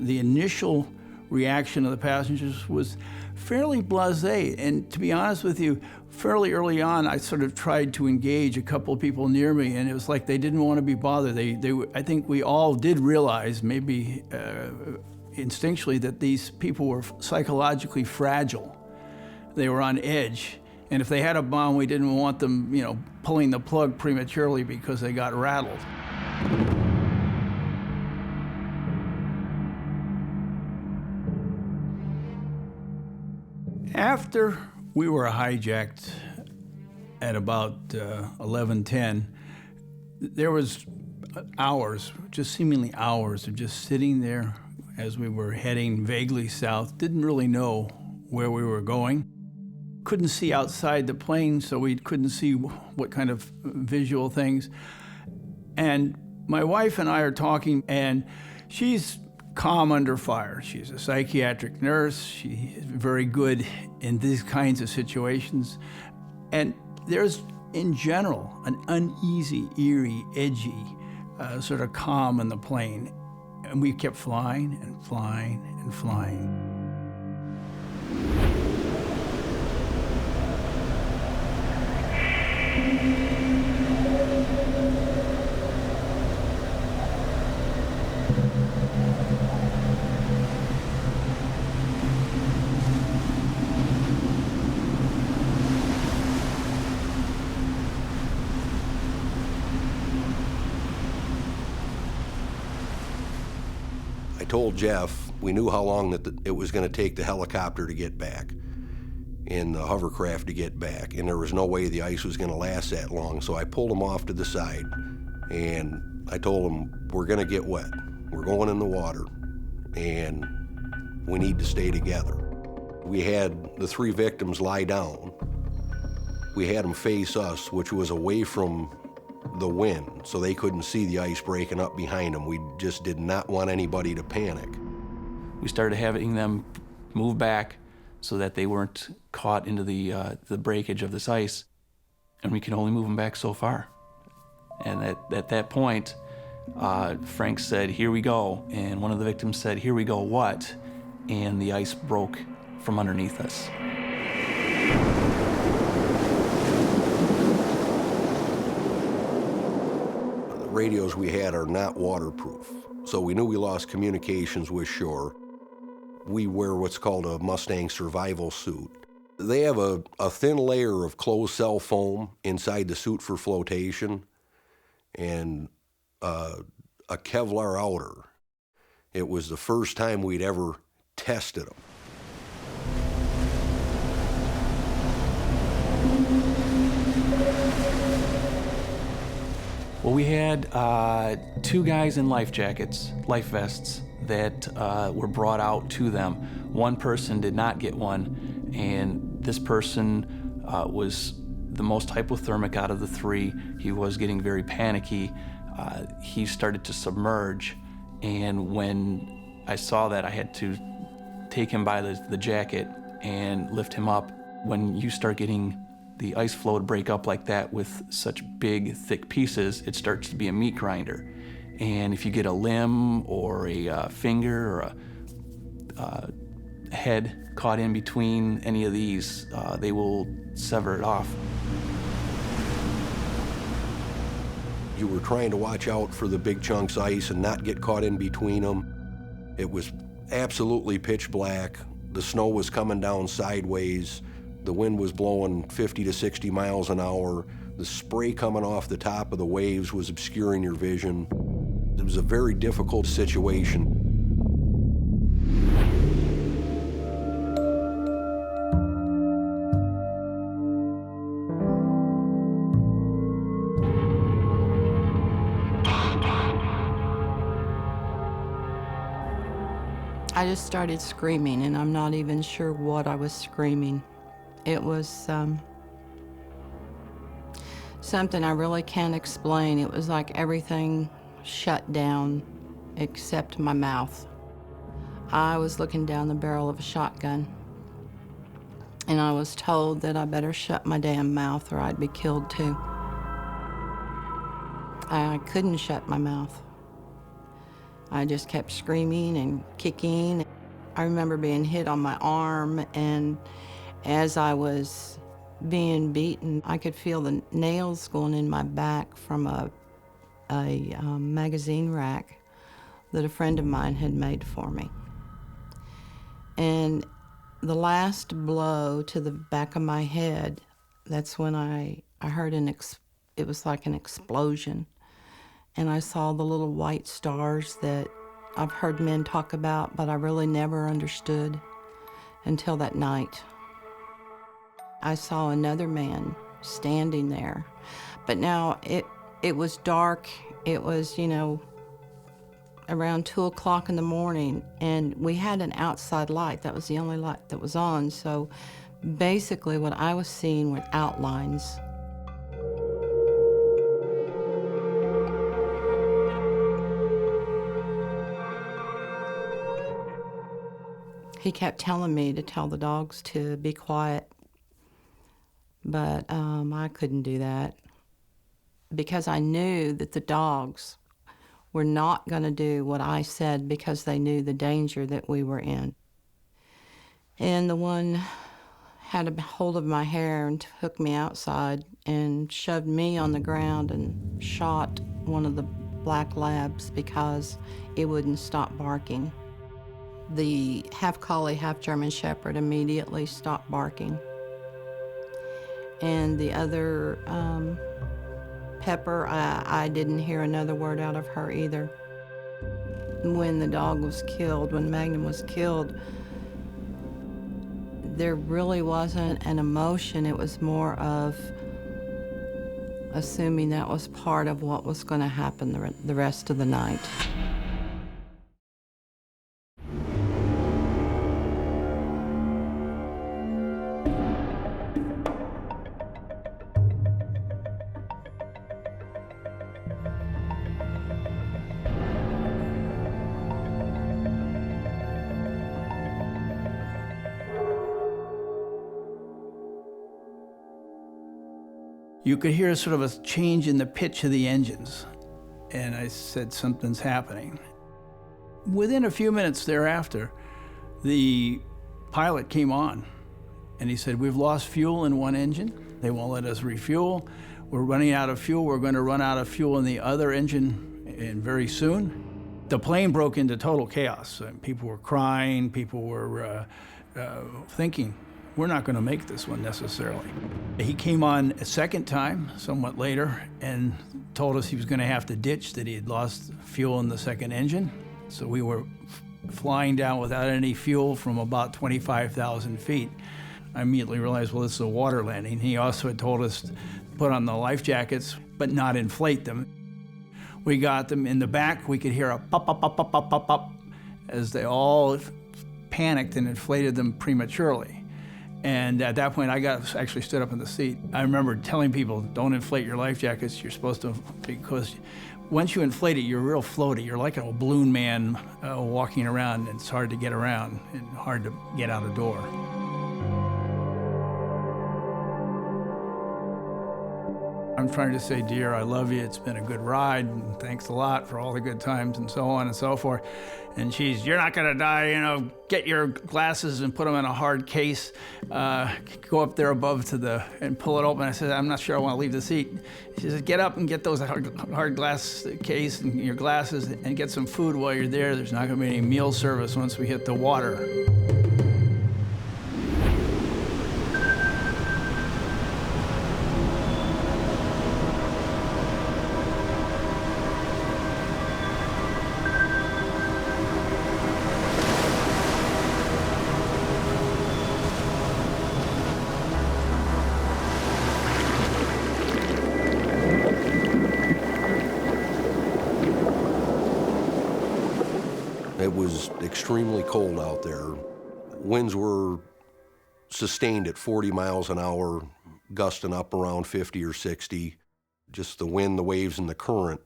The initial reaction of the passengers was fairly blasé, and to be honest with you, fairly early on, I sort of tried to engage a couple of people near me, and it was like they didn't want to be bothered. I think we all did realize, maybe instinctually, that these people were psychologically fragile. They were on edge, and if they had a bomb, we didn't want them, pulling the plug prematurely because they got rattled. After we were hijacked at about 11:10, there was hours, just seemingly hours of just sitting there as we were heading vaguely south. Didn't really know where we were going. Couldn't see outside the plane, so we couldn't see what kind of visual things. And my wife and I are talking, and she's calm under fire. She's a psychiatric nurse. She's very good in these kinds of situations. And there's, in general, an uneasy, eerie, edgy sort of calm in the plane. And we kept flying and flying and flying. I told Jeff we knew how long that it was going to take the helicopter to get back and the hovercraft to get back, and there was no way the ice was going to last that long. So I pulled him off to the side, and I told him, we're going to get wet. We're going in the water, and we need to stay together. We had the 3 victims lie down. We had them face us, which was away from the wind, so they couldn't see the ice breaking up behind them. We just did not want anybody to panic. We started having them move back so that they weren't caught into the breakage of this ice, and we could only move them back so far. And at that point, Frank said, "Here we go," and one of the victims said, "Here we go, what?" And the ice broke from underneath us. The radios we had are not waterproof, so we knew we lost communications with shore. We wear what's called a Mustang survival suit. They have a thin layer of closed cell foam inside the suit for flotation and a Kevlar outer. It was the first time we'd ever tested them. Well, we had 2 guys in life jackets, life vests, that were brought out to them. One person did not get one, and this person was the most hypothermic out of the 3. He was getting very panicky. He started to submerge, and when I saw that, I had to take him by the jacket and lift him up. When you start getting the ice floe to break up like that with such big, thick pieces, it starts to be a meat grinder. And if you get a limb or a finger or a head caught in between any of these, they will sever it off. You were trying to watch out for the big chunks of ice and not get caught in between them. It was absolutely pitch black. The snow was coming down sideways. The wind was blowing 50 to 60 miles an hour. The spray coming off the top of the waves was obscuring your vision. It was a very difficult situation. I just started screaming, and I'm not even sure what I was screaming. It was something I really can't explain. It was like everything shut down except my mouth. I was looking down the barrel of a shotgun, and I was told that I better shut my damn mouth or I'd be killed too. I couldn't shut my mouth. I just kept screaming and kicking. I remember being hit on my arm, and as I was being beaten, I could feel the nails going in my back from a magazine rack that a friend of mine had made for me. And the last blow to the back of my head, that's when I heard it was like an explosion. And I saw the little white stars that I've heard men talk about, but I really never understood until that night. I saw another man standing there, but now it was dark. It was, around 2 o'clock in the morning, and we had an outside light. That was the only light that was on. So basically what I was seeing were outlines. He kept telling me to tell the dogs to be quiet, but I couldn't do that because I knew that the dogs were not going to do what I said because they knew the danger that we were in. And the one had a hold of my hair and took me outside and shoved me on the ground and shot one of the black labs because it wouldn't stop barking. The half collie, half German shepherd immediately stopped barking. And the other Pepper, I didn't hear another word out of her either. When the dog was killed, when Magnum was killed, there really wasn't an emotion. It was more of assuming that was part of what was going to happen the rest of the night. You could hear sort of a change in the pitch of the engines, and I said, something's happening. Within a few minutes thereafter, the pilot came on, and he said, we've lost fuel in one engine. They won't let us refuel. We're running out of fuel. We're going to run out of fuel in the other engine very soon. The plane broke into total chaos. People were crying. People were thinking, we're not going to make this one necessarily. He came on a second time, somewhat later, and told us he was going to have to ditch, that he had lost fuel in the second engine. So we were flying down without any fuel from about 25,000 feet. I immediately realized, well, this is a water landing. He also had told us to put on the life jackets, but not inflate them. We got them in the back. We could hear a pop, pop, pop, pop, pop, pop, pop, as they all panicked and inflated them prematurely. And at that point, I actually stood up in the seat. I remember telling people, don't inflate your life jackets. You're supposed to, because once you inflate it, you're real floaty. You're like a balloon man walking around. It's hard to get around and hard to get out a door. I'm trying to say, dear, I love you. It's been a good ride, and thanks a lot for all the good times, and so on and so forth. And she's, you're not gonna die, you know, get your glasses and put them in a hard case, go up there above and pull it open. I said, I'm not sure I wanna leave the seat. She says, get up and get those hard glass case and your glasses and get some food while you're there. There's not gonna be any meal service once we hit the water. It was extremely cold out there. Winds were sustained at 40 miles an hour, gusting up around 50 or 60. Just the wind, the waves, and the current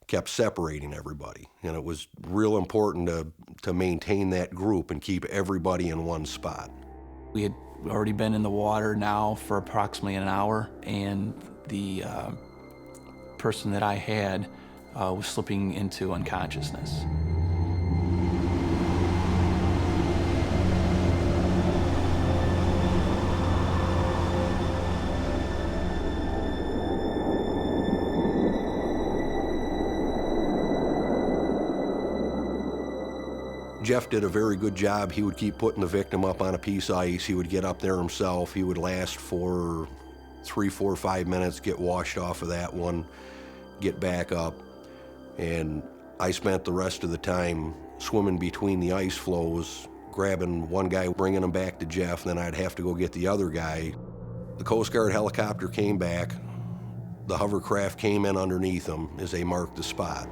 kept separating everybody. And it was real important to maintain that group and keep everybody in one spot. We had already been in the water now for approximately an hour, and the person that I had was slipping into unconsciousness. Jeff did a very good job. He would keep putting the victim up on a piece of ice. He would get up there himself. He would last for 3, 4, 5 minutes, get washed off of that one, get back up. And I spent the rest of the time swimming between the ice floes, grabbing one guy, bringing him back to Jeff, then I'd have to go get the other guy. The Coast Guard helicopter came back. The hovercraft came in underneath them as they marked the spot.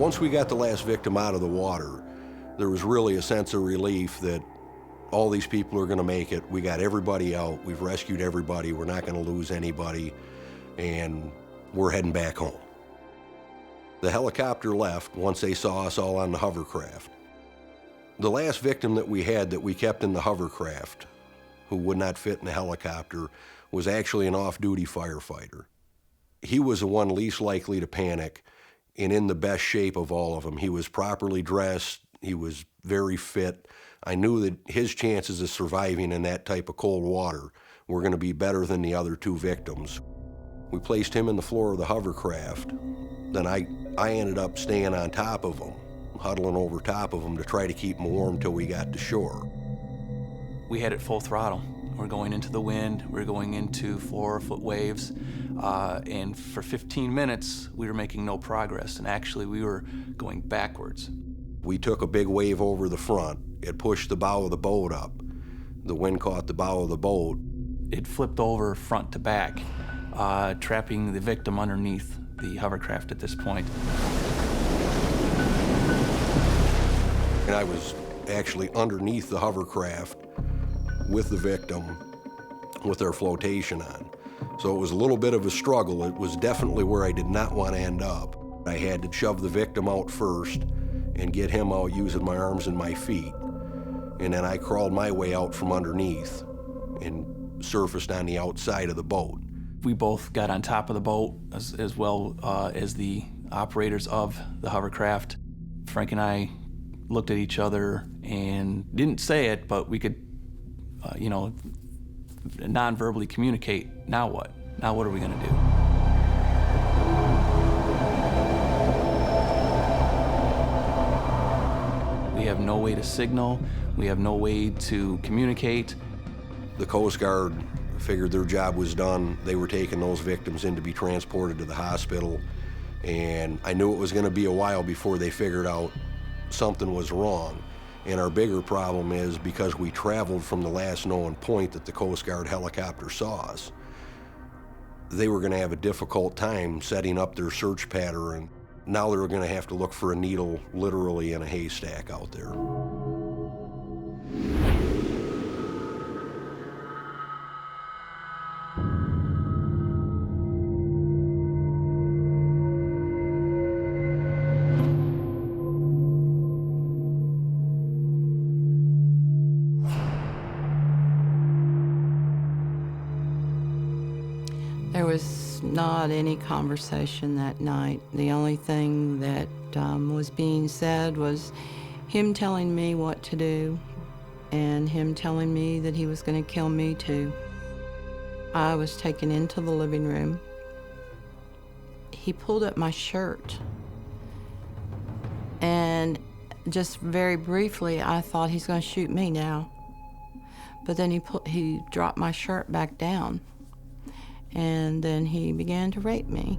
Once we got the last victim out of the water, there was really a sense of relief that all these people are going to make it. We got everybody out. We've rescued everybody. We're not going to lose anybody. And we're heading back home. The helicopter left once they saw us all on the hovercraft. The last victim that we had that we kept in the hovercraft, who would not fit in the helicopter, was actually an off-duty firefighter. He was the one least likely to panic and in the best shape of all of them. He was properly dressed. He was very fit. I knew that his chances of surviving in that type of cold water were going to be better than the other two victims. We placed him in the floor of the hovercraft. Then I ended up staying on top of him, huddling over top of him to try to keep him warm till we got to shore. We had it full throttle. We're going into the wind, we're going into 4-foot waves, and for 15 minutes, we were making no progress, and actually we were going backwards. We took a big wave over the front. It pushed the bow of the boat up. The wind caught the bow of the boat. It flipped over front to back, trapping the victim underneath the hovercraft at this point. And I was actually underneath the hovercraft with the victim with their flotation on. So it was a little bit of a struggle. It was definitely where I did not want to end up. I had to shove the victim out first and get him out using my arms and my feet. And then I crawled my way out from underneath and surfaced on the outside of the boat. We both got on top of the boat as well as the operators of the hovercraft. Frank and I looked at each other and didn't say it, but we could, non-verbally communicate. Now what? Now what are we gonna do? We have no way to signal. We have no way to communicate. The Coast Guard figured their job was done. They were taking those victims in to be transported to the hospital. And I knew it was gonna be a while before they figured out something was wrong. And our bigger problem is because we traveled from the last known point that the Coast Guard helicopter saw us, they were gonna have a difficult time setting up their search pattern. Now they were gonna have to look for a needle literally in a haystack out there. There was not any conversation that night. The only thing that was being said was him telling me what to do and him telling me that he was going to kill me too. I was taken into the living room. He pulled up my shirt, and just very briefly I thought he's going to shoot me now. But then he dropped my shirt back down. And then he began to rape me.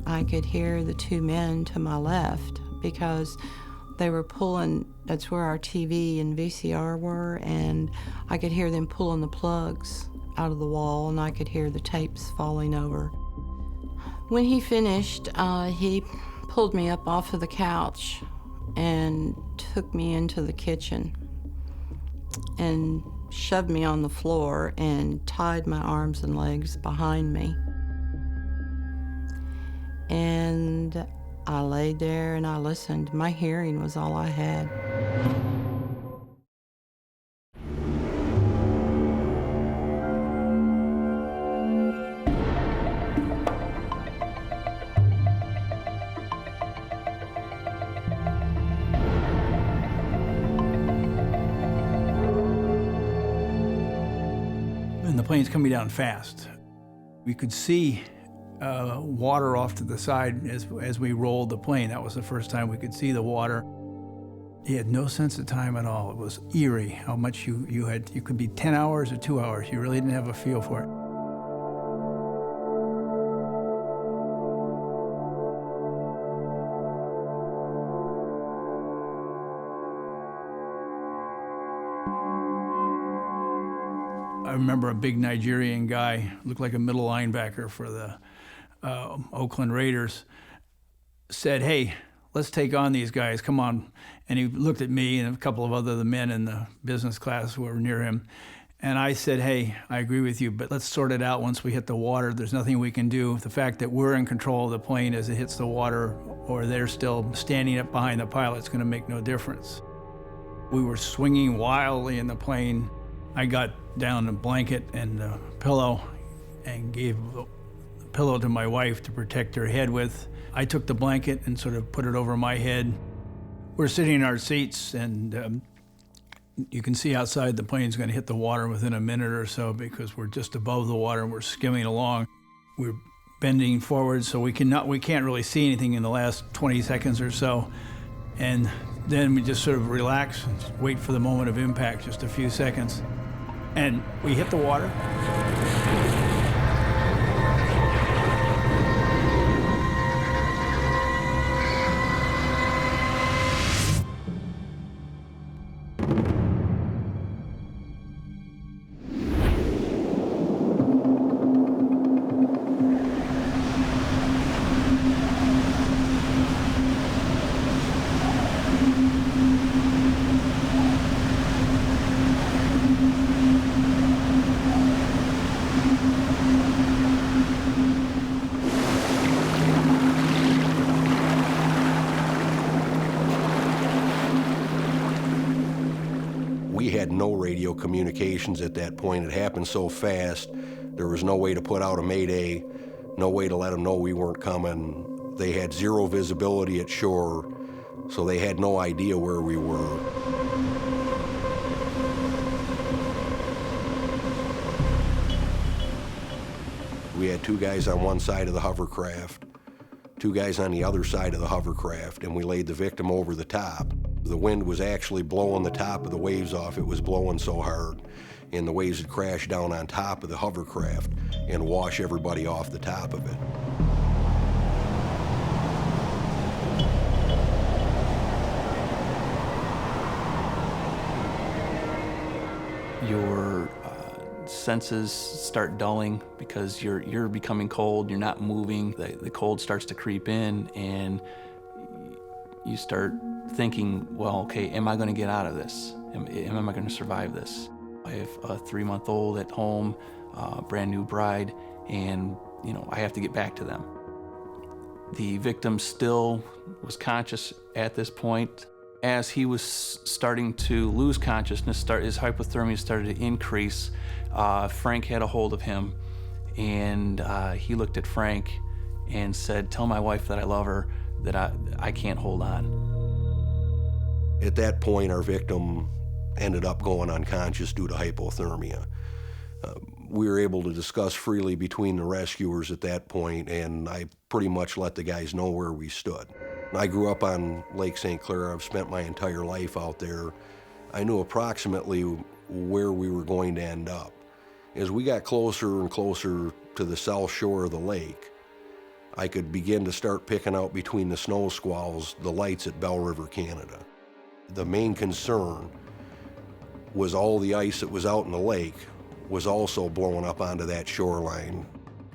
I could hear the two men to my left because they were pulling, that's where our TV and VCR were, and I could hear them pulling the plugs out of the wall, and I could hear the tapes falling over. When he finished, he pulled me up off of the couch and took me into the kitchen and shoved me on the floor and tied my arms and legs behind me. And I laid there and I listened. My hearing was all I had. And the plane's coming down fast. We could see water off to the side as we rolled the plane. That was the first time we could see the water. He had no sense of time at all. It was eerie how much you had. You could be 10 hours or 2 hours. You really didn't have a feel for it. I remember a big Nigerian guy, looked like a middle linebacker for the Oakland Raiders, said, "Hey, let's take on these guys, come on." And he looked at me and a couple of other men in the business class who were near him. And I said, "Hey, I agree with you, but let's sort it out once we hit the water. There's nothing we can do. The fact that we're in control of the plane as it hits the water, or they're still standing up behind the pilot, is going to make no difference." We were swinging wildly in the plane. I got down a blanket and a pillow and gave the pillow to my wife to protect her head with. I took the blanket and sort of put it over my head. We're sitting in our seats, and you can see outside the plane's going to hit the water within a minute or so because we're just above the water and we're skimming along. We're bending forward, so we can't really see anything in the last 20 seconds or so. And then we just sort of relax and wait for the moment of impact, just a few seconds. And we hit the water. We had no radio communications at that point. It happened so fast. There was no way to put out a mayday, no way to let them know we weren't coming. They had zero visibility at shore, so they had no idea where we were. We had 2 guys on one side of the hovercraft, 2 guys on the other side of the hovercraft, and we laid the victim over the top. The wind was actually blowing the top of the waves off. It was blowing so hard, and the waves would crash down on top of the hovercraft and wash everybody off the top of it. Your senses start dulling because you're becoming cold, you're not moving, the cold starts to creep in, and you start thinking, well, okay, am I going to get out of this? Am I going to survive this? I have a 3-month-old at home, brand new bride, and I have to get back to them. The victim still was conscious at this point. As he was starting to lose consciousness, his hypothermia started to increase. Frank had a hold of him, and he looked at Frank and said, "Tell my wife that I love her, that I can't hold on." At that point, our victim ended up going unconscious due to hypothermia. We were able to discuss freely between the rescuers at that point, and I pretty much let the guys know where we stood. I grew up on Lake St. Clair. I've spent my entire life out there. I knew approximately where we were going to end up. As we got closer and closer to the south shore of the lake, I could begin to start picking out between the snow squalls the lights at Bell River, Canada. The main concern was all the ice that was out in the lake was also blowing up onto that shoreline.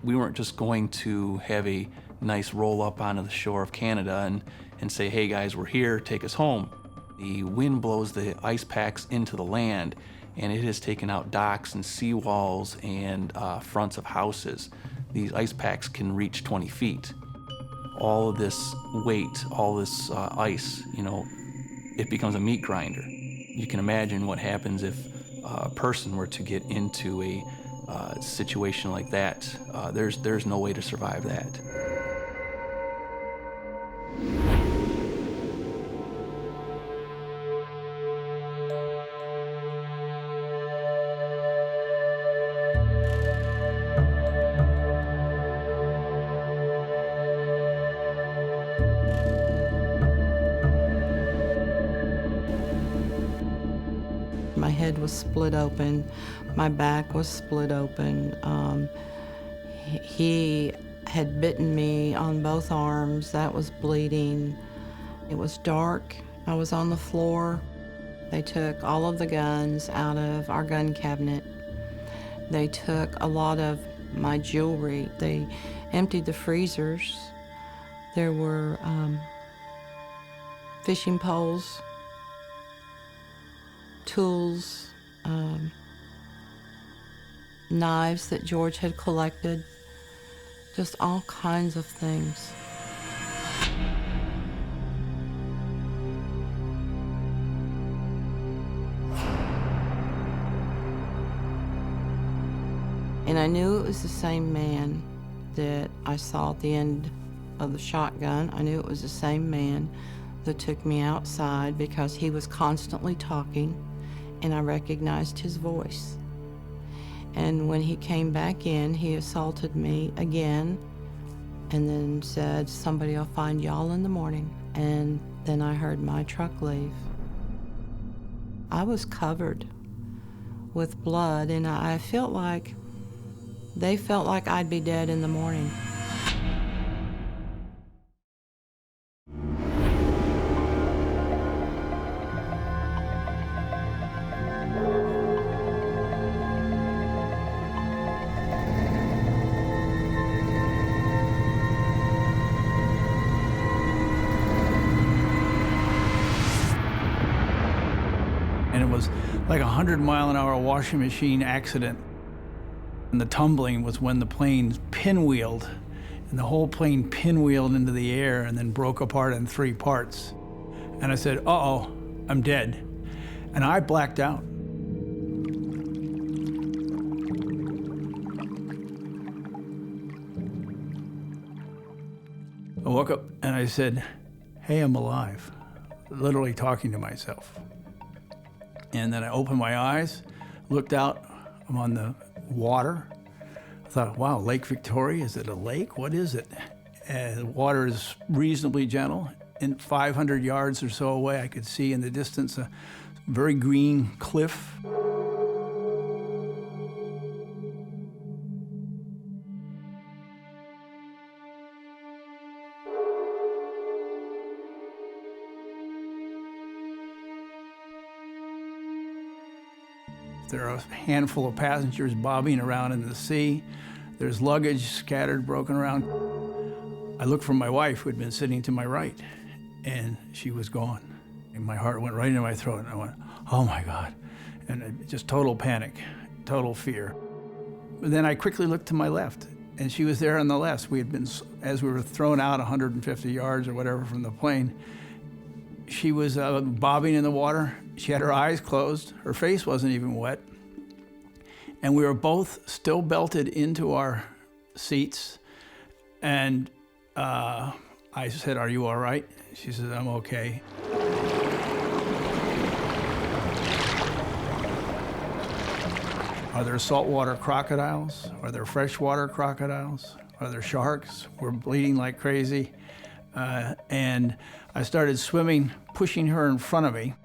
We weren't just going to have a nice roll up onto the shore of Canada and say, "Hey guys, we're here, take us home." The wind blows the ice packs into the land, and it has taken out docks and seawalls and fronts of houses. These ice packs can reach 20 feet. All of this weight, all this ice, it becomes a meat grinder. You can imagine what happens if a person were to get into a situation like that. There's no way to survive that. My head was split open. My back was split open. He had bitten me on both arms. That was bleeding. It was dark. I was on the floor. They took all of the guns out of our gun cabinet. They took a lot of my jewelry. They emptied the freezers. There were fishing poles, tools, knives that George had collected, just all kinds of things. And I knew it was the same man that I saw at the end of the shotgun. I knew it was the same man that took me outside because he was constantly talking, and I recognized his voice. And when he came back in, he assaulted me again and then said, "Somebody will find y'all in the morning." And then I heard my truck leave. I was covered with blood, and I felt like they felt like I'd be dead in the morning. And it was like a 100-mile-an-hour washing machine accident. And the tumbling was when the plane pinwheeled, and the whole plane pinwheeled into the air and then broke apart in 3 parts. And I said, uh-oh, I'm dead. And I blacked out. I woke up and I said, hey, I'm alive, literally talking to myself. And then I opened my eyes, looked out, I'm on the water. I thought, wow, Lake Victoria, is it a lake? What is it? The water is reasonably gentle. And 500 yards or so away, I could see in the distance a very green cliff. There are a handful of passengers bobbing around in the sea. There's luggage scattered, broken around. I looked for my wife, who had been sitting to my right, and she was gone. And my heart went right into my throat, and I went, oh my God. And just total panic, total fear. But then I quickly looked to my left, and she was there on the left. We had been, as we were thrown out 150 yards or whatever from the plane, she was bobbing in the water. She had her eyes closed. Her face wasn't even wet. And we were both still belted into our seats. And I said, are you all right? She said, I'm okay. Are there saltwater crocodiles? Are there freshwater crocodiles? Are there sharks? We're bleeding like crazy. And I started swimming, pushing her in front of me.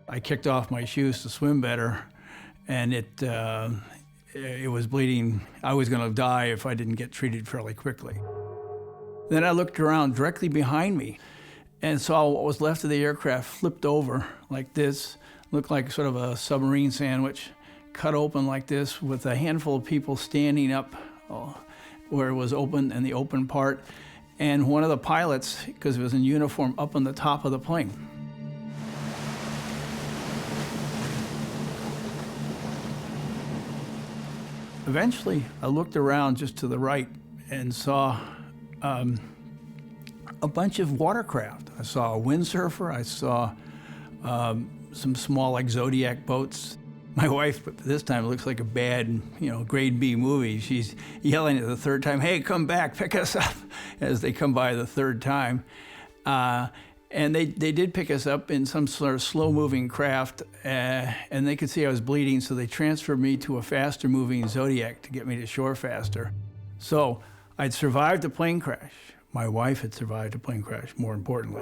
I kicked off my shoes to swim better, and it was bleeding. I was going to die if I didn't get treated fairly quickly. Then I looked around directly behind me and saw what was left of the aircraft flipped over like this, looked like sort of a submarine sandwich, cut open like this with a handful of people standing up where it was open in the open part, and one of the pilots, because it was in uniform, up on the top of the plane. Eventually, I looked around just to the right and saw a bunch of watercraft. I saw a windsurfer. I saw some small, like Zodiac boats. My wife, this time, looks like a bad, grade B movie. She's yelling at the third time, hey, come back, pick us up, as they come by the third time. And they did pick us up in some sort of slow-moving craft, and they could see I was bleeding, so they transferred me to a faster-moving Zodiac to get me to shore faster. So I'd survived a plane crash. My wife had survived a plane crash, more importantly.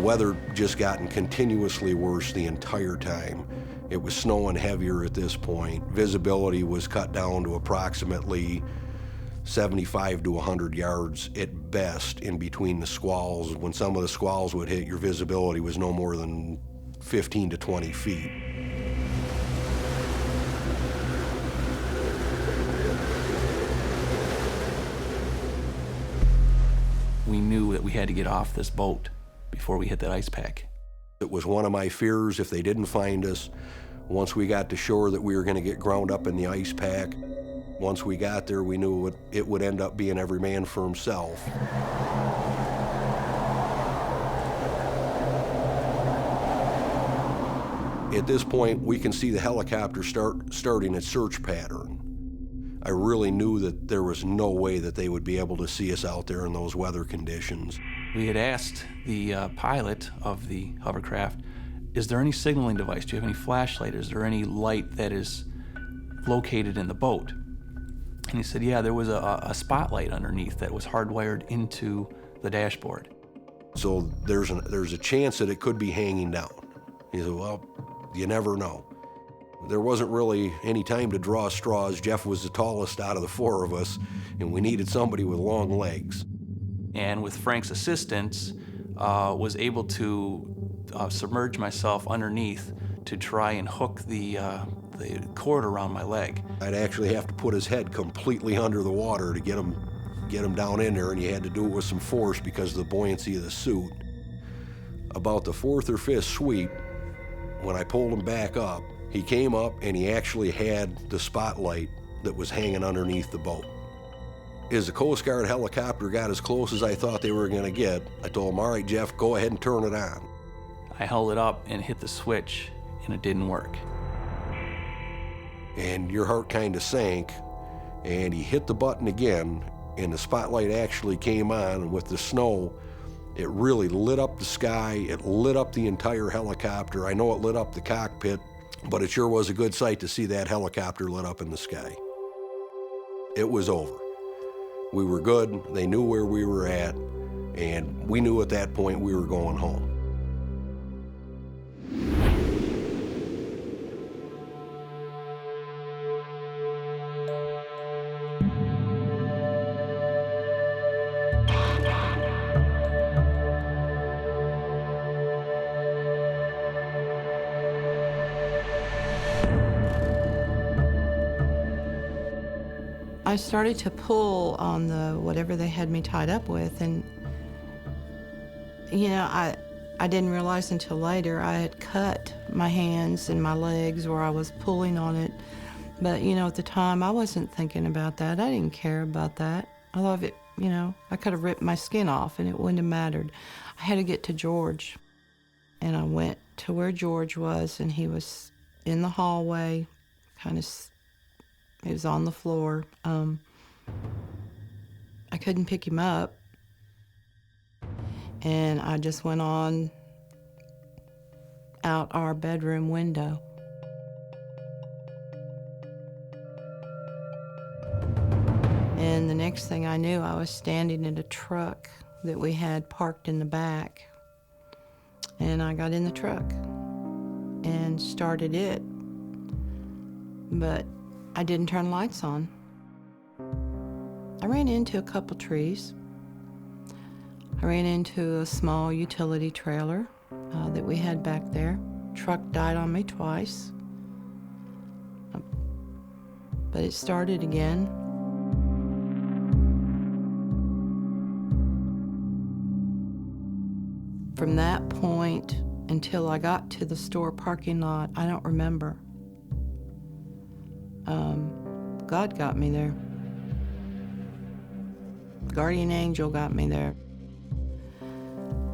weather just gotten continuously worse the entire time. It was snowing heavier at this point. Visibility was cut down to approximately 75 to 100 yards at best in between the squalls. When some of the squalls would hit, your visibility was no more than 15 to 20 feet. We knew that we had to get off this boat before we hit that ice pack. It was one of my fears if they didn't find us, once we got to shore, that we were going to get ground up in the ice pack. Once we got there, we knew it would end up being every man for himself. At this point, we can see the helicopter starting its search pattern. I really knew that there was no way that they would be able to see us out there in those weather conditions. We had asked the pilot of the hovercraft, is there any signaling device? Do you have any flashlight? Is there any light that is located in the boat? And he said, yeah, there was a spotlight underneath that was hardwired into the dashboard. So there's a chance that it could be hanging down. He said, well, you never know. There wasn't really any time to draw straws. Jeff was the tallest out of the four of us, and we needed somebody with long legs. And with Frank's assistance, was able to submerge myself underneath to try and hook the cord around my leg. I'd actually have to put his head completely under the water to get him down in there, and you had to do it with some force because of the buoyancy of the suit. About the fourth or fifth sweep, when I pulled him back up, he came up and he actually had the spotlight that was hanging underneath the boat. As the Coast Guard helicopter got as close as I thought they were going to get, I told him, all right, Jeff, go ahead and turn it on. I held it up and hit the switch, and it didn't work. And your heart kind of sank, and he hit the button again, and the spotlight actually came on, and with the snow, it really lit up the sky. It lit up the entire helicopter. I know it lit up the cockpit, but it sure was a good sight to see that helicopter lit up in the sky. It was over. We were good. They knew where we were at, and we knew at that point we were going home. I started to pull on the whatever they had me tied up with, and you know, I didn't realize until later I had cut my hands and my legs where I was pulling on it. But you know, at the time I wasn't thinking about that. I didn't care about that. I love it, you know. I could have ripped my skin off and it wouldn't have mattered. I had to get to George, and I went to where George was, and he was in the hallway, kind of. He was on the floor. I couldn't pick him up. And I just went on out our bedroom window. And the next thing I knew, I was standing in a truck that we had parked in the back. And I got in the truck and started it. But I didn't turn lights on. I ran into a couple trees. I ran into a small utility trailer that we had back there. Truck died on me twice. But it started again. From that point until I got to the store parking lot, I don't remember. God got me there. Guardian angel got me there.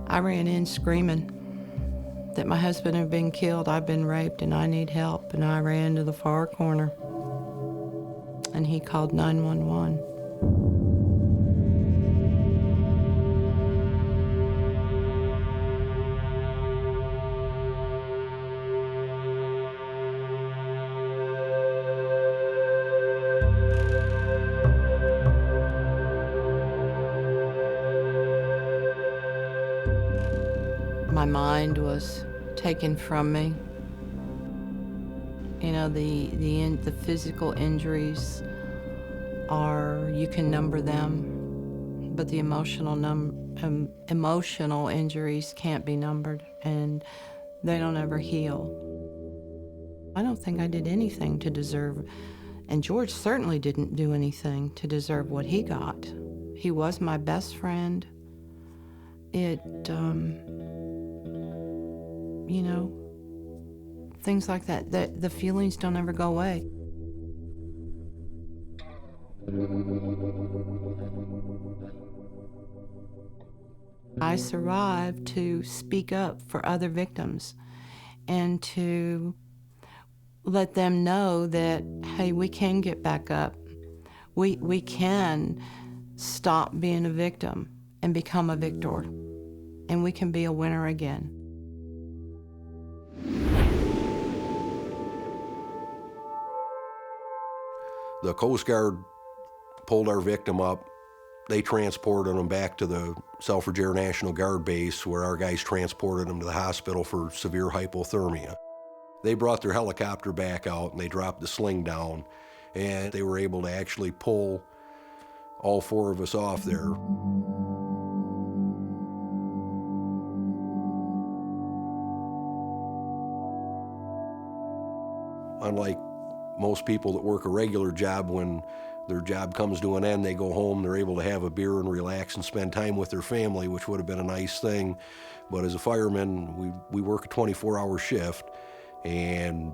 I ran in screaming that my husband had been killed, I've been raped, and I need help. And I ran to the far corner, and he called 911. My mind was taken from me. You know, the physical injuries are, you can number them, but the emotional injuries can't be numbered, and they don't ever heal. I don't think I did anything to deserve, and George certainly didn't do anything to deserve what he got. He was my best friend. You know, things like that, the feelings don't ever go away. I survived to speak up for other victims and to let them know that, hey, we can get back up. We can stop being a victim and become a victor, and we can be a winner again. The Coast Guard pulled our victim up. They transported him back to the Selfridge Air National Guard base, where our guys transported him to the hospital for severe hypothermia. They brought their helicopter back out and they dropped the sling down, and they were able to actually pull all 4 of us off there. Unlike most people that work a regular job, when their job comes to an end, they go home, they're able to have a beer and relax and spend time with their family, which would have been a nice thing. But as a fireman, we work a 24-hour shift, and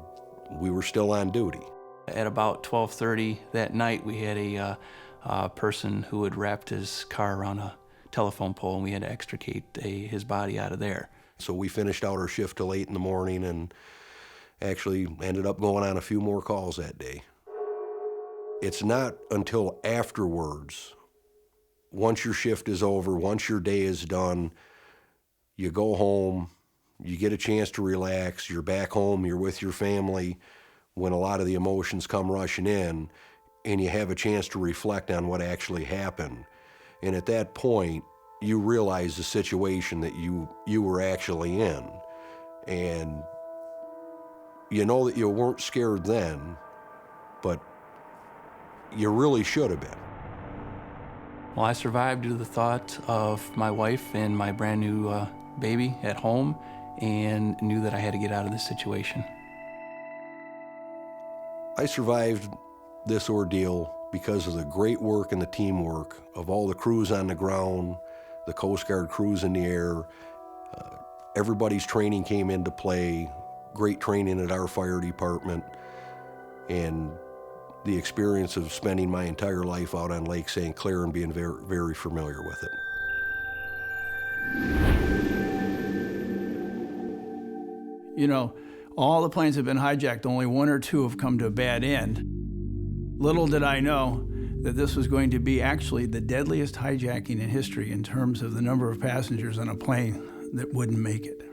we were still on duty. At about 12:30 that night, we had a person who had wrapped his car around a telephone pole, and we had to extricate his body out of there. So we finished out our shift till 8 in the morning and actually ended up going on a few more calls that day. It's not until afterwards, once your shift is over, once your day is done, you go home, you get a chance to relax, you're back home, you're with your family, when a lot of the emotions come rushing in, and you have a chance to reflect on what actually happened. And at that point, you realize the situation that you were actually in. And you know that you weren't scared then, but you really should have been. Well, I survived due to the thought of my wife and my brand new baby at home, and knew that I had to get out of this situation. I survived this ordeal because of the great work and the teamwork of all the crews on the ground, the Coast Guard crews in the air. Everybody's training came into play, great training at our fire department, and the experience of spending my entire life out on Lake St. Clair and being very, very familiar with it. You know, all the planes have been hijacked, only 1 or 2 have come to a bad end. Little did I know that this was going to be actually the deadliest hijacking in history in terms of the number of passengers on a plane that wouldn't make it.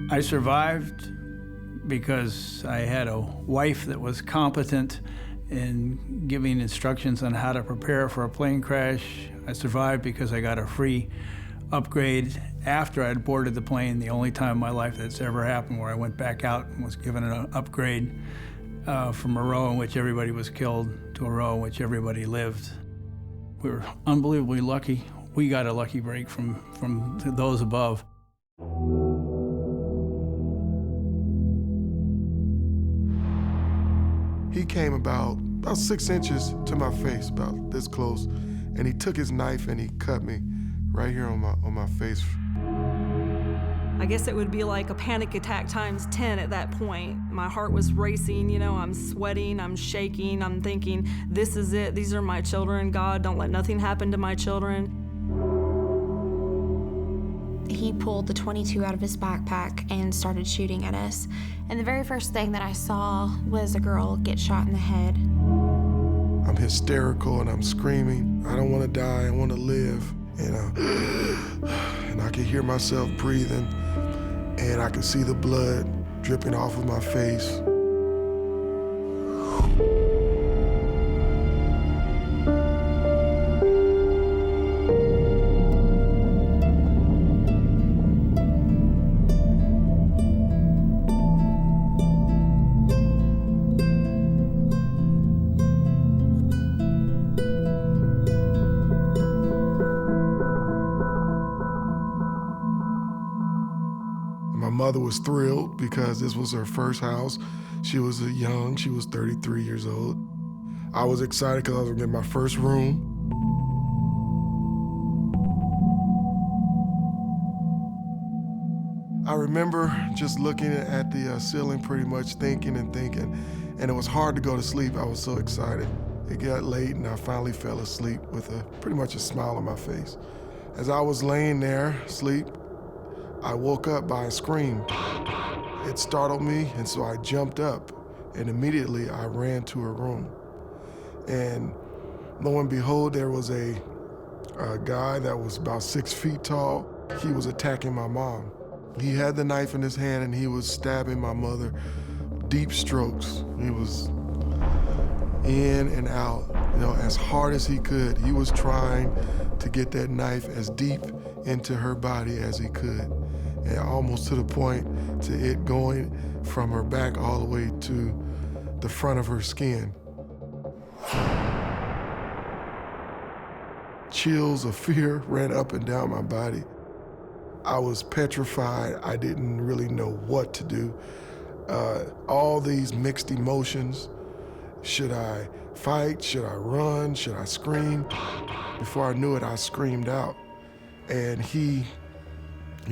I survived because I had a wife that was competent in giving instructions on how to prepare for a plane crash. I survived because I got a free upgrade after I had boarded the plane, the only time in my life that's ever happened where I went back out and was given an upgrade from a row in which everybody was killed to a row in which everybody lived. We were unbelievably lucky. We got a lucky break from those above. He came about 6 inches to my face, about this close, and he took his knife and he cut me right here on my face. I guess it would be like a panic attack times 10 at that point. My heart was racing, you know, I'm sweating, I'm shaking, I'm thinking, this is it, these are my children, God, don't let nothing happen to my children. He pulled the .22 out of his backpack and started shooting at us. And the very first thing that I saw was a girl get shot in the head. I'm hysterical and I'm screaming. I don't want to die, I want to live. And I can hear myself breathing, and I can see the blood dripping off of my face. My mother was thrilled because this was her first house. She was young, she was 33 years old. I was excited because I was gonna get my first room. I remember just looking at the ceiling pretty much, thinking, and it was hard to go to sleep. I was so excited. It got late and I finally fell asleep with pretty much a smile on my face. As I was laying there, asleep, I woke up by a scream. It startled me, and so I jumped up, and immediately I ran to her room. And lo and behold, there was a guy that was about 6 feet tall. He was attacking my mom. He had the knife in his hand, and he was stabbing my mother, deep strokes. He was in and out, as hard as he could. He was trying to get that knife as deep into her body as he could. And almost to the point to it going from her back all the way to the front of her skin. Chills of fear ran up and down my body. I was petrified. I didn't really know what to do. All these mixed emotions. Should I fight? Should I run? Should I scream? Before I knew it, I screamed out. And he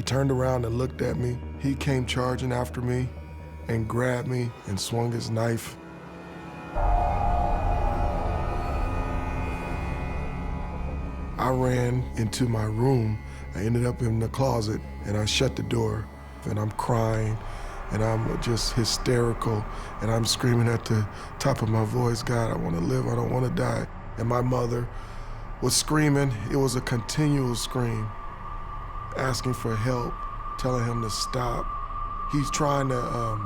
turned around and looked at me. He came charging after me and grabbed me and swung his knife. I ran into my room. I ended up in the closet and I shut the door, and I'm crying and I'm just hysterical and I'm screaming at the top of my voice, God, I want to live, I don't want to die. And my mother was screaming. It was a continual scream, asking for help, telling him to stop. He's trying to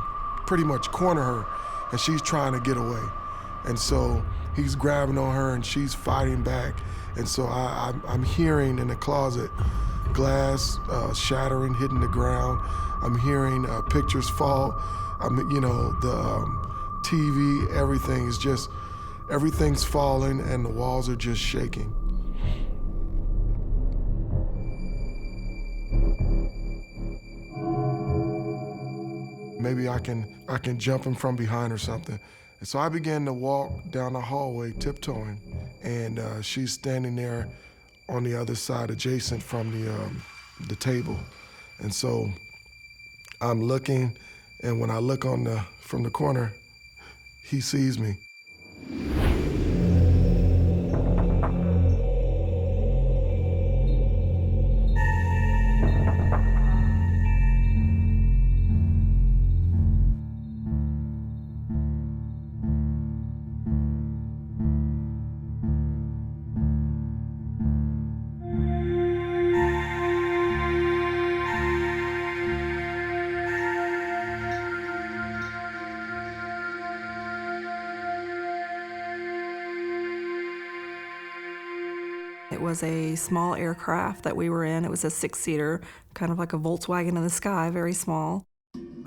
pretty much corner her, and she's trying to get away. And so he's grabbing on her, and she's fighting back. And so I'm hearing in the closet glass shattering, hitting the ground. I'm hearing pictures fall. The TV, everything's falling, and the walls are just shaking. Maybe I can jump him from behind or something. And so I began to walk down the hallway, tiptoeing, and she's standing there on the other side, adjacent from the table. And so I'm looking, and when I look from the corner, he sees me. It was a small aircraft that we were in. It was a 6-seater, kind of like a Volkswagen in the sky, very small.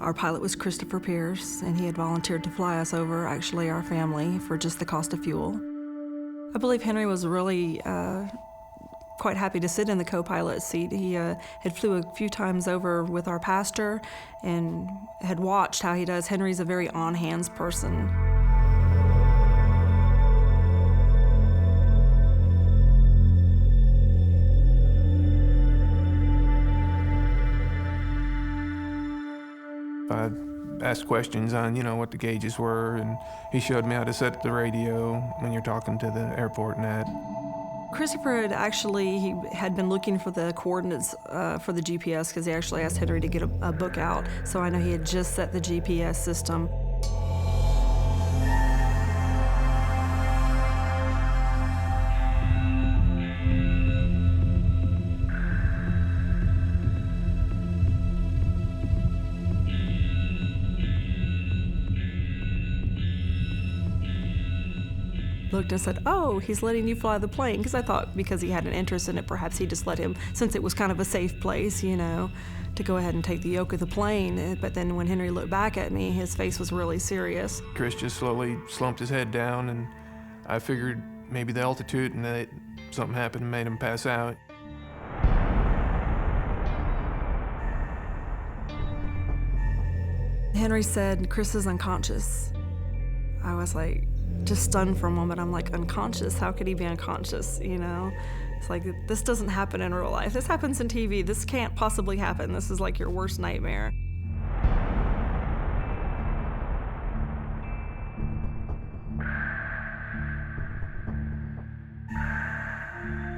Our pilot was Christopher Pierce, and he had volunteered to fly us over, actually our family, for just the cost of fuel. I believe Henry was really quite happy to sit in the co-pilot seat. He had flew a few times over with our pastor and had watched how he does. Henry's a very on-hands person. I asked questions on, what the gauges were, and he showed me how to set the radio when you're talking to the airport and that. Christopher he had been looking for the coordinates for the GPS because he actually asked Henry to get a book out. So I know he had just set the GPS system. looked and said, "Oh, he's letting you fly the plane," because I thought because he had an interest in it, perhaps he just let him, since it was kind of a safe place, you know, to go ahead and take the yoke of the plane. But then when Henry looked back at me, his face was really serious. Chris just slowly slumped his head down, and I figured maybe the altitude and that something happened and made him pass out. Henry said, "Chris is unconscious." I was like, just stunned for a moment. I'm like, unconscious? How could he be unconscious, you know? It's like, this doesn't happen in real life. This happens in TV. This can't possibly happen. This is like your worst nightmare.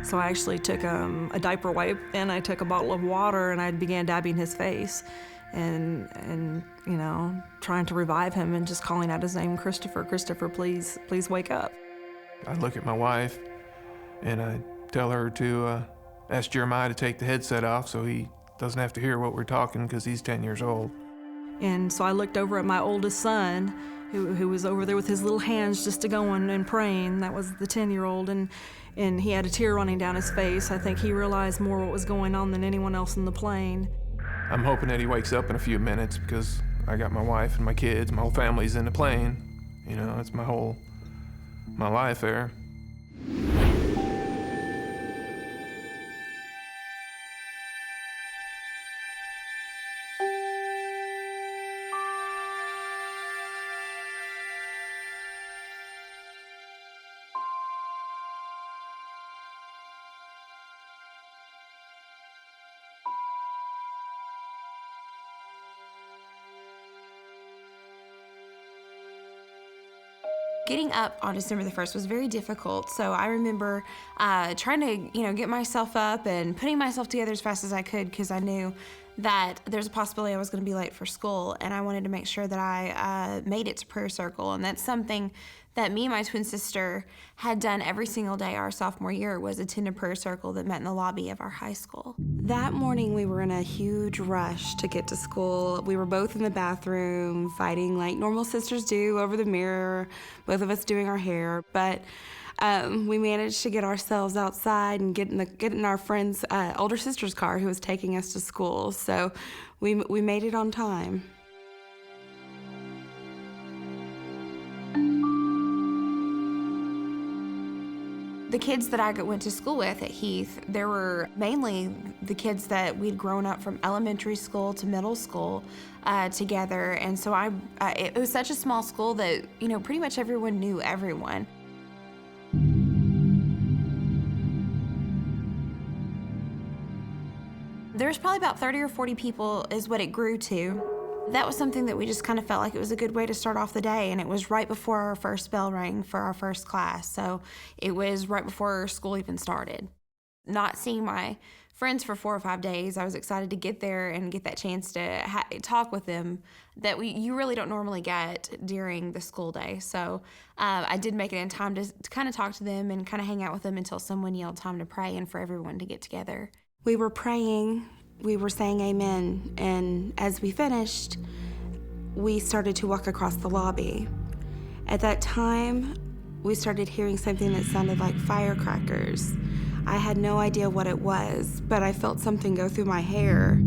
So I actually took a diaper wipe, and I took a bottle of water, and I began dabbing his face and you know, trying to revive him and just calling out his name, "Christopher, Christopher, please wake up." I look at my wife, and I tell her to ask Jeremiah to take the headset off so he doesn't have to hear what we're talking, because he's 10 years old. And so I looked over at my oldest son, who was over there with his little hands just going and praying. That was the 10-year-old, and he had a tear running down his face. I think he realized more what was going on than anyone else in the plane. I'm hoping that he wakes up in a few minutes, because I got my wife and my kids, my whole family's in the plane. You know, it's my life there. Getting up on December the 1st was very difficult, so I remember trying to, get myself up and putting myself together as fast as I could, because I knew that there's a possibility I was going to be late for school, and I wanted to make sure that I made it to prayer circle. And that's something that me and my twin sister had done every single day our sophomore year, was attend a prayer circle that met in the lobby of our high school. That morning we were in a huge rush to get to school. We were both in the bathroom fighting like normal sisters do over the mirror, both of us doing our hair, but we managed to get ourselves outside and get in our friend's older sister's car who was taking us to school. So we made it on time. The kids that I went to school with at Heath, there were mainly the kids that we'd grown up from elementary school to middle school together. And so it was such a small school that, pretty much everyone knew everyone. There's probably about 30 or 40 people is what it grew to. That was something that we just kind of felt like it was a good way to start off the day, and it was right before our first bell rang for our first class, so it was right before school even started. Not seeing my friends for 4 or 5 days, I was excited to get there and get that chance to talk with them that you really don't normally get during the school day. So I did make it in time to kind of talk to them and kind of hang out with them until someone yelled time to pray and for everyone to get together. We were praying. We were saying amen, and as we finished, we started to walk across the lobby. At that time, we started hearing something that sounded like firecrackers. I had no idea what it was, but I felt something go through my hair.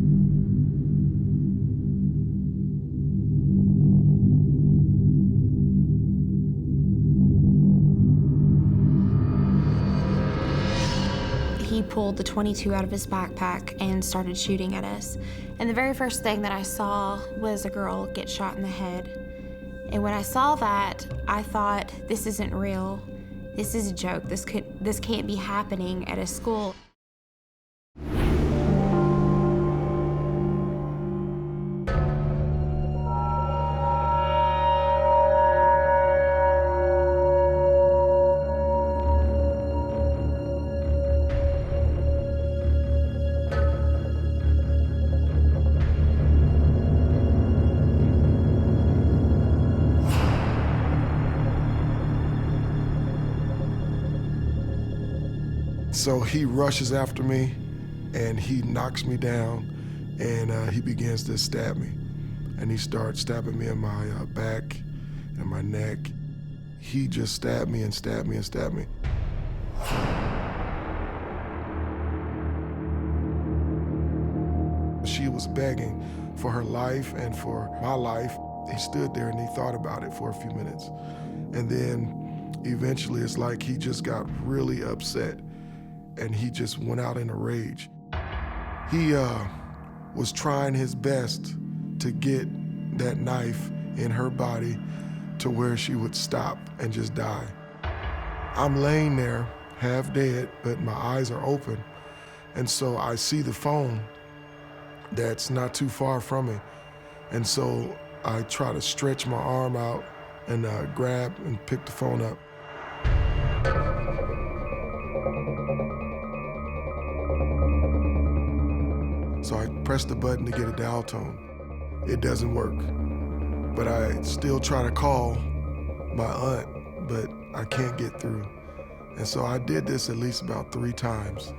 He pulled the .22 out of his backpack and started shooting at us. And the very first thing that I saw was a girl get shot in the head. And when I saw that, I thought, this isn't real. This is a joke. This can't be happening at a school. So he rushes after me, and he knocks me down, and he begins to stab me. And he starts stabbing me in my back and my neck. he just stabbed me and stabbed me and stabbed me. She was begging for her life and for my life. He stood there and he thought about it for a few minutes. And then eventually it's like he just got really upset and he just went out in a rage. He was trying his best to get that knife in her body to where she would stop and just die. I'm laying there, half dead, but my eyes are open. And so I see the phone that's not too far from me. And so I try to stretch my arm out and grab and pick the phone up. So I press the button to get a dial tone. It doesn't work. But I still try to call my aunt, but I can't get through. And so I did this at least about 3 times.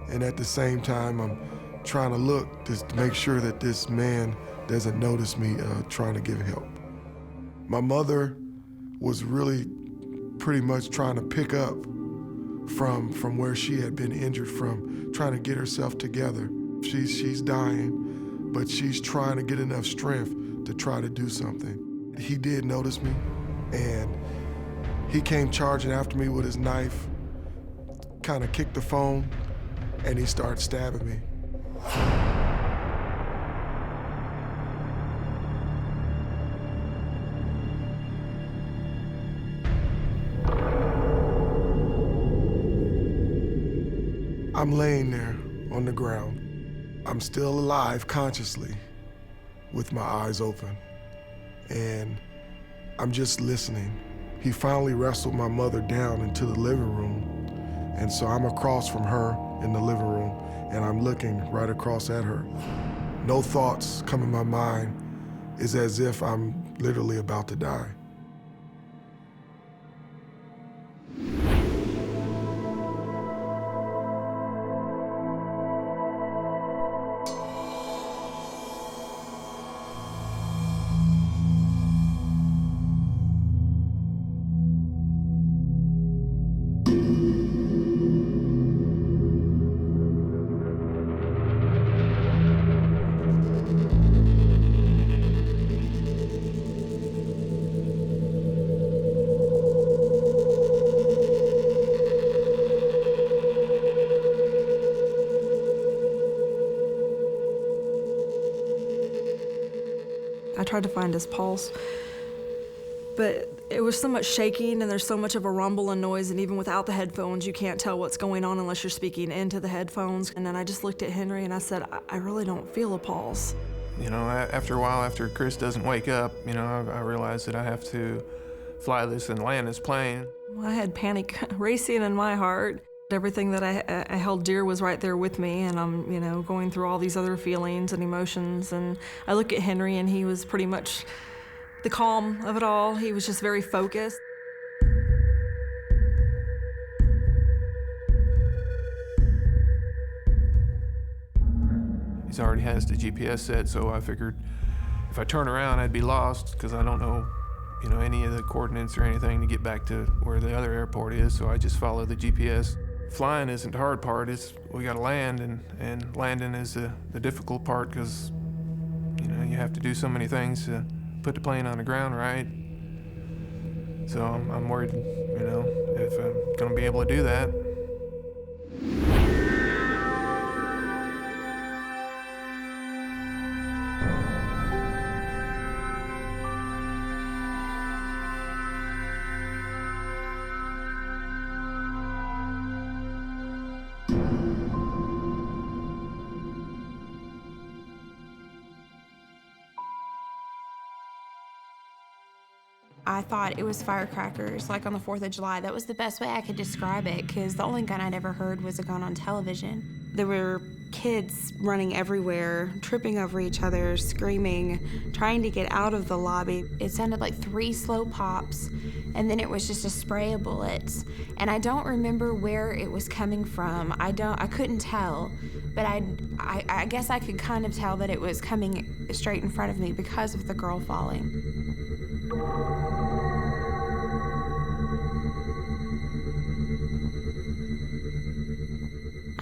And at the same time, I'm trying to look just to make sure that this man doesn't notice me trying to give help. My mother was really pretty much trying to pick up from where she had been injured from, trying to get herself together. She's dying, but she's trying to get enough strength to try to do something. He did notice me, and he came charging after me with his knife, kind of kicked the phone, and he started stabbing me. I'm laying there on the ground. I'm still alive consciously with my eyes open, and I'm just listening. He finally wrestled my mother down into the living room, and so I'm across from her in the living room, and I'm looking right across at her. No thoughts come in my mind. It's as if I'm literally about to die. I tried to find his pulse, but it was so much shaking and there's so much of a rumble and noise, and even without the headphones, you can't tell what's going on unless you're speaking into the headphones. And then I just looked at Henry and I said, I really don't feel a pulse. You know, after a while, after Chris doesn't wake up, you know, I realized that I have to fly this and land this plane. I had panic racing in my heart. Everything that I held dear was right there with me, and I'm, you know, going through all these other feelings and emotions. And I look at Henry, and he was pretty much the calm of it all. He was just very focused. He's already has the GPS set, so I figured if I turn around, I'd be lost because I don't know, you know, any of the coordinates or anything to get back to where the other airport is, so I just follow the GPS. Flying isn't the hard part, it's we gotta land, and landing is the difficult part because, you know, you have to do so many things to put the plane on the ground right. So I'm worried, you know, if I'm gonna be able to do that. I thought it was firecrackers, like on the 4th of July. That was the best way I could describe it, because the only gun I'd ever heard was a gun on television. There were kids running everywhere, tripping over each other, screaming, trying to get out of the lobby. It sounded like 3 slow pops, and then it was just a spray of bullets. And I don't remember where it was coming from. I couldn't tell, but I guess I could kind of tell that it was coming straight in front of me because of the girl falling.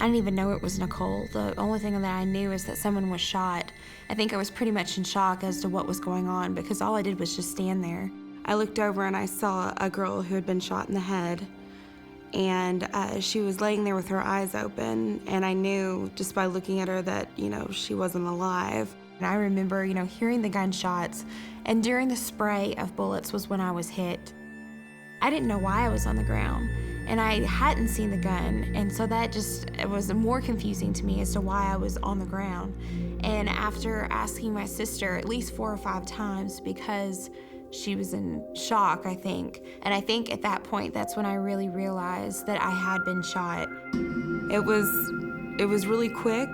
I didn't even know it was Nicole. The only thing that I knew is that someone was shot. I think I was pretty much in shock as to what was going on because all I did was just stand there. I looked over and I saw a girl who had been shot in the head, and she was laying there with her eyes open, and I knew just by looking at her that, she wasn't alive. And I remember, hearing the gunshots, and during the spray of bullets was when I was hit. I didn't know why I was on the ground, and I hadn't seen the gun, and so that it was more confusing to me as to why I was on the ground. And after asking my sister at least 4 or 5 times, because she was in shock, I think. And I think at that point, that's when I really realized that I had been shot. It was really quick,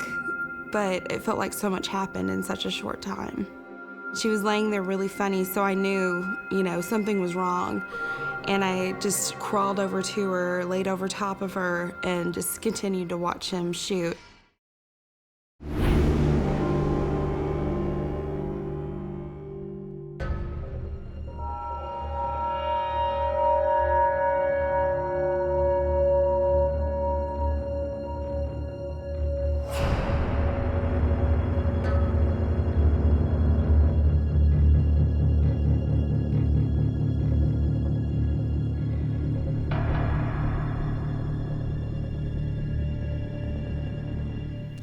but it felt like so much happened in such a short time. She was laying there really funny, so I knew, something was wrong. And I just crawled over to her, laid over top of her, and just continued to watch him shoot.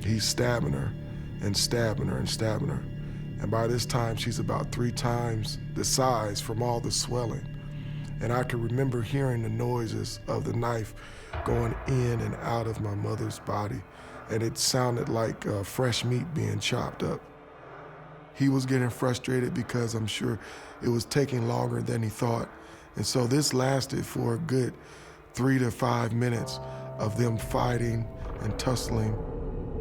He's stabbing her and stabbing her and stabbing her. And by this time, she's about 3 times the size from all the swelling. And I can remember hearing the noises of the knife going in and out of my mother's body. And it sounded like fresh meat being chopped up. He was getting frustrated because I'm sure it was taking longer than he thought. And so this lasted for a good 3 to 5 minutes of them fighting and tussling.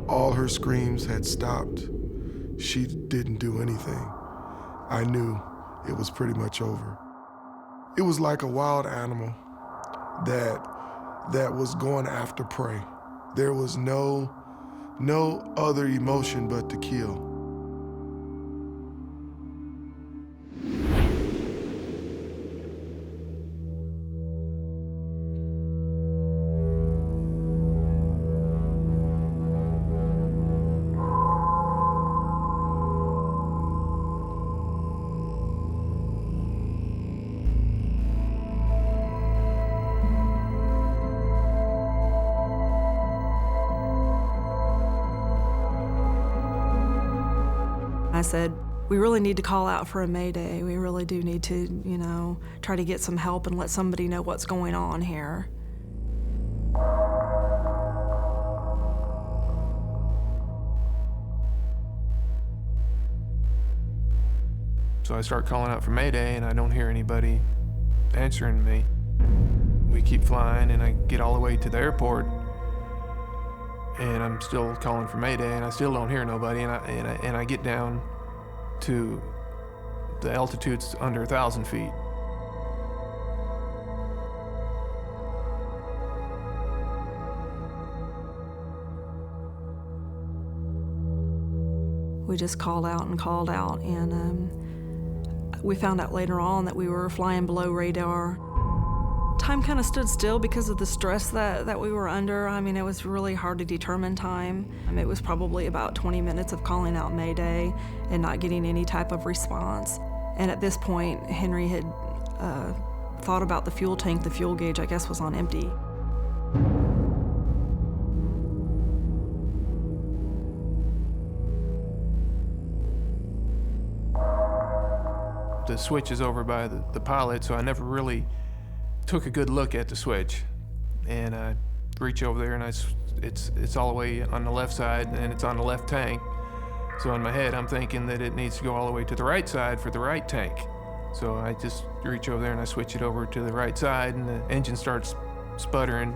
All her screams had stopped. She didn't do anything. I knew it was pretty much over. It was like a wild animal that was going after prey. There was no other emotion but to kill. I said, we really need to call out for a mayday. We really do need to, try to get some help and let somebody know what's going on here. So I start calling out for mayday, and I don't hear anybody answering me. We keep flying, and I get all the way to the airport, and I'm still calling for mayday, and I still don't hear nobody. And I get down to the altitude's under 1,000 feet. We just called out, and we found out later on that we were flying below radar. Time kind of stood still because of the stress that we were under. I mean, it was really hard to determine time. It was probably about 20 minutes of calling out mayday and not getting any type of response. And at this point, Henry had thought about the fuel tank. The fuel gauge, I guess, was on empty. The switch is over by the pilot, so I never really took a good look at the switch. And I reach over there, and it's all the way on the left side, and it's on the left tank. So in my head, I'm thinking that it needs to go all the way to the right side for the right tank. So I just reach over there and I switch it over to the right side, and the engine starts sputtering.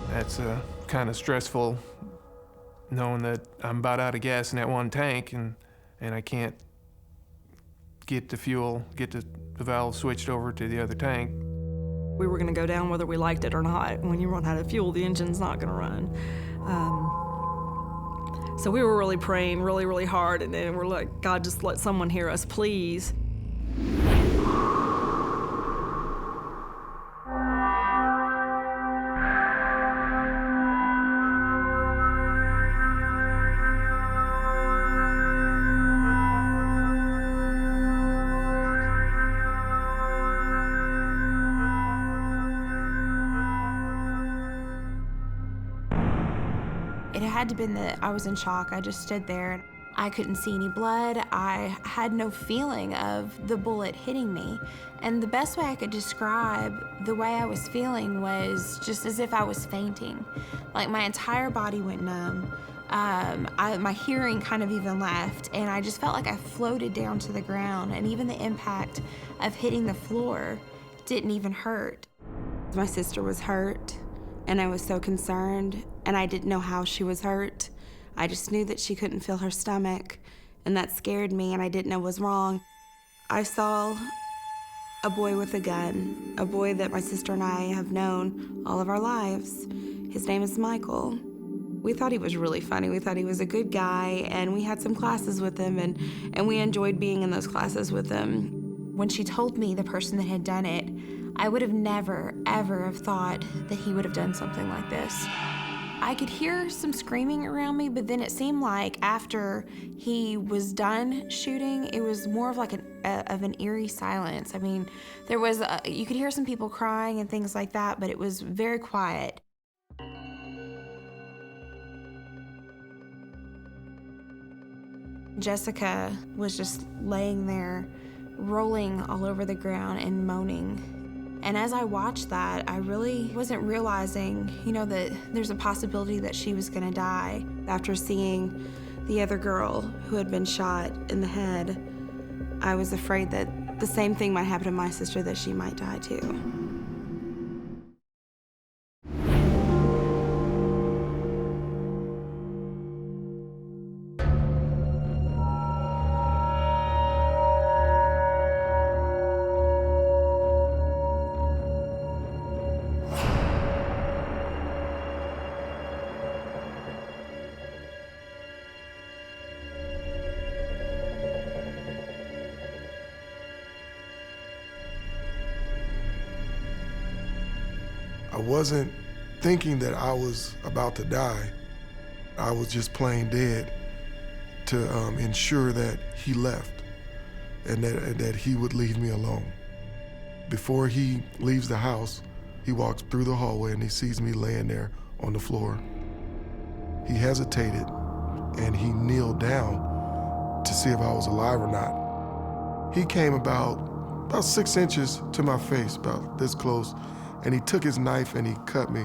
That's kind of stressful, knowing that I'm about out of gas in that one tank, and I can't get the valve switched over to the other tank. We were going to go down whether we liked it or not. When you run out of fuel, the engine's not going to run. So we were really praying really, really hard, and then we're like, God, just let someone hear us, please. It had to been that I was in shock. I just stood there. I couldn't see any blood. I had no feeling of the bullet hitting me. And the best way I could describe the way I was feeling was just as if I was fainting. Like my entire body went numb. My hearing kind of even left, and I just felt like I floated down to the ground, and even the impact of hitting the floor didn't even hurt. My sister was hurt, and I was so concerned, and I didn't know how she was hurt. I just knew that she couldn't feel her stomach, and that scared me, and I didn't know what was wrong. I saw a boy with a gun, a boy that my sister and I have known all of our lives. His name is Michael. We thought he was really funny. We thought he was a good guy, and we had some classes with him, and we enjoyed being in those classes with him. When she told me the person that had done it, I would have never, ever have thought that he would have done something like this. I could hear some screaming around me, but then it seemed like after he was done shooting, it was more of like an eerie silence. I mean, there was you could hear some people crying and things like that, but it was very quiet. Jessica was just laying there, rolling all over the ground and moaning. And as I watched that, I really wasn't realizing, that there's a possibility that she was gonna die. After seeing the other girl who had been shot in the head, I was afraid that the same thing might happen to my sister, that she might die too. I wasn't thinking that I was about to die. I was just playing dead to ensure that he left and that he would leave me alone. Before he leaves the house, he walks through the hallway and he sees me laying there on the floor. He hesitated and he kneeled down to see if I was alive or not. He came about 6 inches to my face, about this close, and he took his knife and he cut me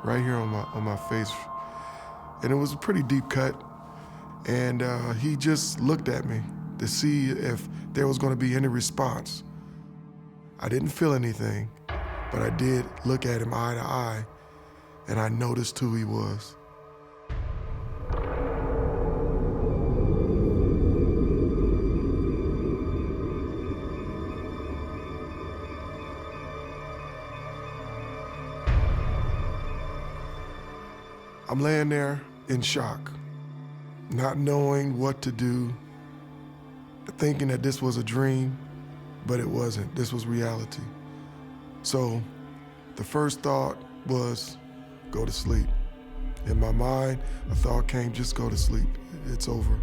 right here on my face. And it was a pretty deep cut. And he just looked at me to see if there was gonna be any response. I didn't feel anything, but I did look at him eye to eye, and I noticed who he was. I'm laying there in shock, not knowing what to do, thinking that this was a dream, but it wasn't. This was reality. So the first thought was, go to sleep. In my mind, a thought came, just go to sleep. It's over.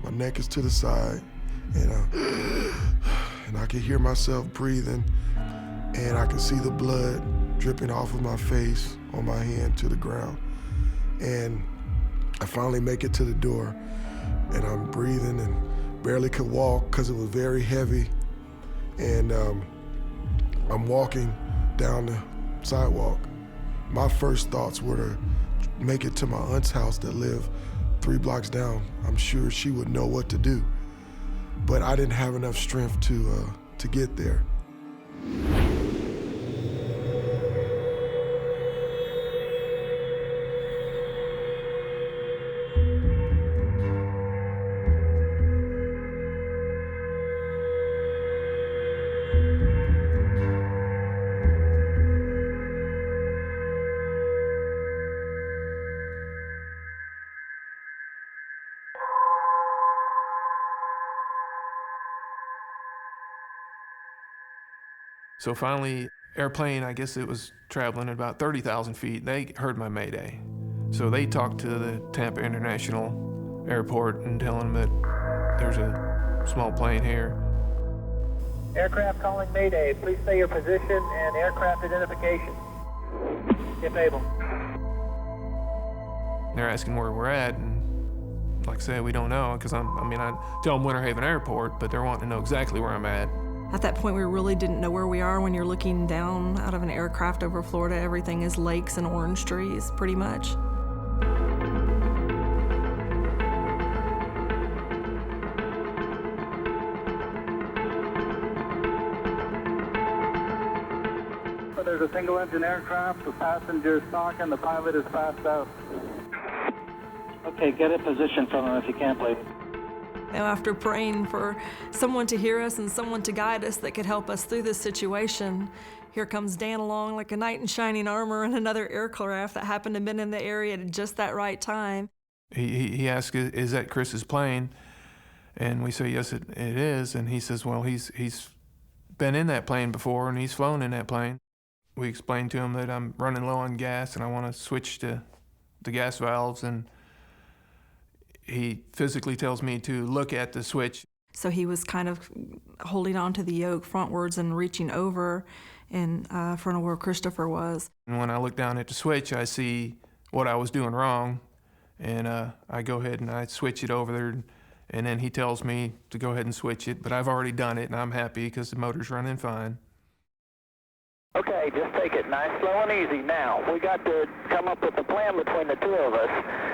My neck is to the side, and I can hear myself breathing, and I can see the blood dripping off of my face, on my hand to the ground. And I finally make it to the door, and I'm breathing and barely could walk because it was very heavy. And I'm walking down the sidewalk. My first thoughts were to make it to my aunt's house that lived 3 blocks down. I'm sure she would know what to do. But I didn't have enough strength to get there. So finally, airplane, I guess it was traveling at about 30,000 feet. They heard my mayday. So they talked to the Tampa International Airport and telling them that there's a small plane here. Aircraft calling mayday. Please say your position and aircraft identification, if able. They're asking where we're at, and like I said, we don't know, because I tell them Winter Haven Airport, but they're wanting to know exactly where I'm at. At that point, we really didn't know where we are. When you're looking down out of an aircraft over Florida, everything is lakes and orange trees, pretty much. There's a single-engine aircraft. The passenger's talking. The pilot is passed out. Okay, get a position from him if you can, please. Now, after praying for someone to hear us and someone to guide us that could help us through this situation, here comes Dan along like a knight in shining armor in another aircraft that happened to have been in the area at just that right time. He asked, is that Chris's plane? And we say, yes, it is. And he says, well, he's been in that plane before, and he's flown in that plane. We explained to him that I'm running low on gas and I want to switch to the gas valves, and he physically tells me to look at the switch. So he was kind of holding on to the yoke frontwards and reaching over in front of where Christopher was. And when I look down at the switch, I see what I was doing wrong, and I go ahead and I switch it over there, and then he tells me to go ahead and switch it, but I've already done it, and I'm happy because the motor's running fine. Okay, just take it nice, slow, and easy. Now, we got to come up with a plan between the two of us.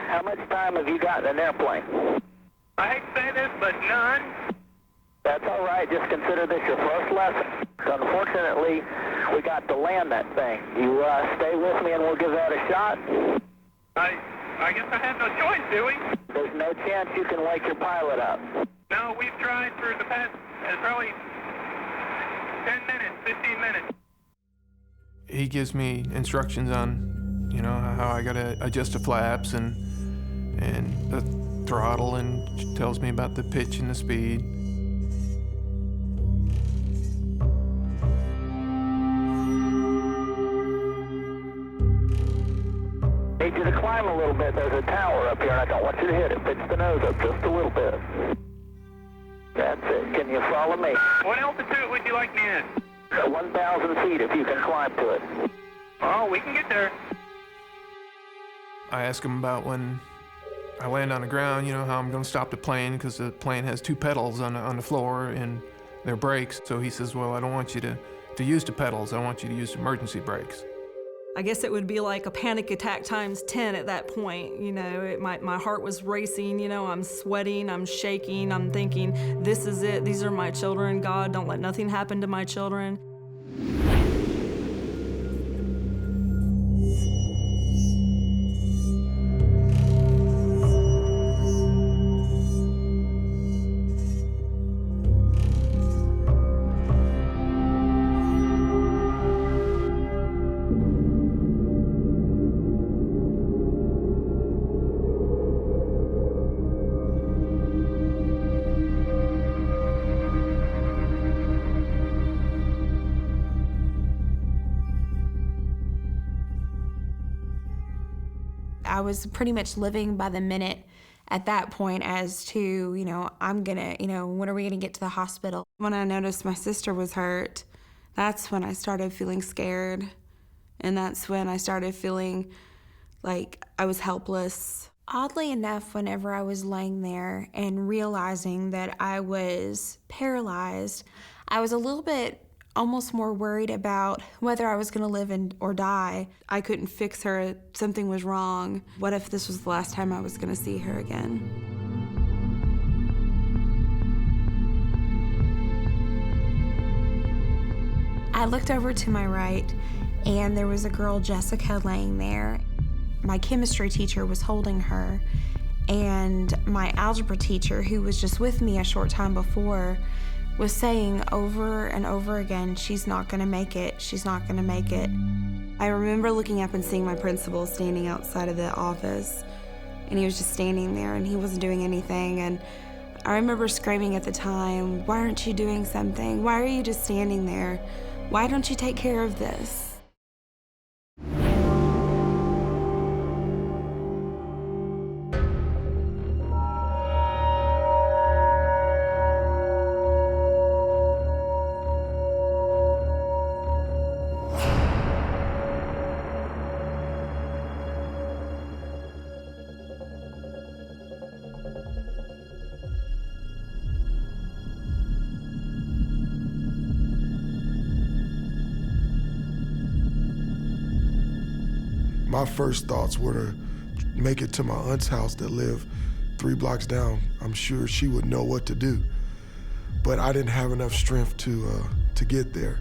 How much time have you got in an airplane? I hate to say this, but none. That's all right. Just consider this your first lesson. Unfortunately, we got to land that thing. You stay with me and we'll give that a shot? I guess I have no choice, do we? There's no chance you can wake your pilot up. No, we've tried for the past probably 10 minutes, 15 minutes. He gives me instructions on, how I gotta adjust the flaps and the throttle, and tells me about the pitch and the speed. Need you to climb a little bit. There's a tower up here, and I don't want you to hit it. Pitch the nose up just a little bit. That's it. Can you follow me? What altitude would you like me in? 1,000 feet if you can climb to it. Oh, we can get there. I ask him about when I land on the ground, how I'm going to stop the plane, because the plane has 2 pedals on the floor and they're brakes. So he says, well, I don't want you to use the pedals. I want you to use emergency brakes. I guess it would be like a panic attack times 10 at that point. My heart was racing, I'm sweating, I'm shaking, I'm thinking, this is it, these are my children, God, don't let nothing happen to my children. I was pretty much living by the minute at that point as to, I'm gonna, when are we gonna get to the hospital? When I noticed my sister was hurt, that's when I started feeling scared. And that's when I started feeling like I was helpless. Oddly enough, whenever I was laying there and realizing that I was paralyzed, I was a little bit almost more worried about whether I was going to live or die. I couldn't fix her. Something was wrong. What if this was the last time I was going to see her again? I looked over to my right, and there was a girl, Jessica, laying there. My chemistry teacher was holding her, and my algebra teacher, who was just with me a short time before, was saying over and over again, she's not gonna make it, she's not gonna make it. I remember looking up and seeing my principal standing outside of the office, and he was just standing there and he wasn't doing anything. And I remember screaming at the time, why aren't you doing something? Why are you just standing there? Why don't you take care of this? My first thoughts were to make it to my aunt's house that lived 3 blocks down. I'm sure she would know what to do. But I didn't have enough strength to get there.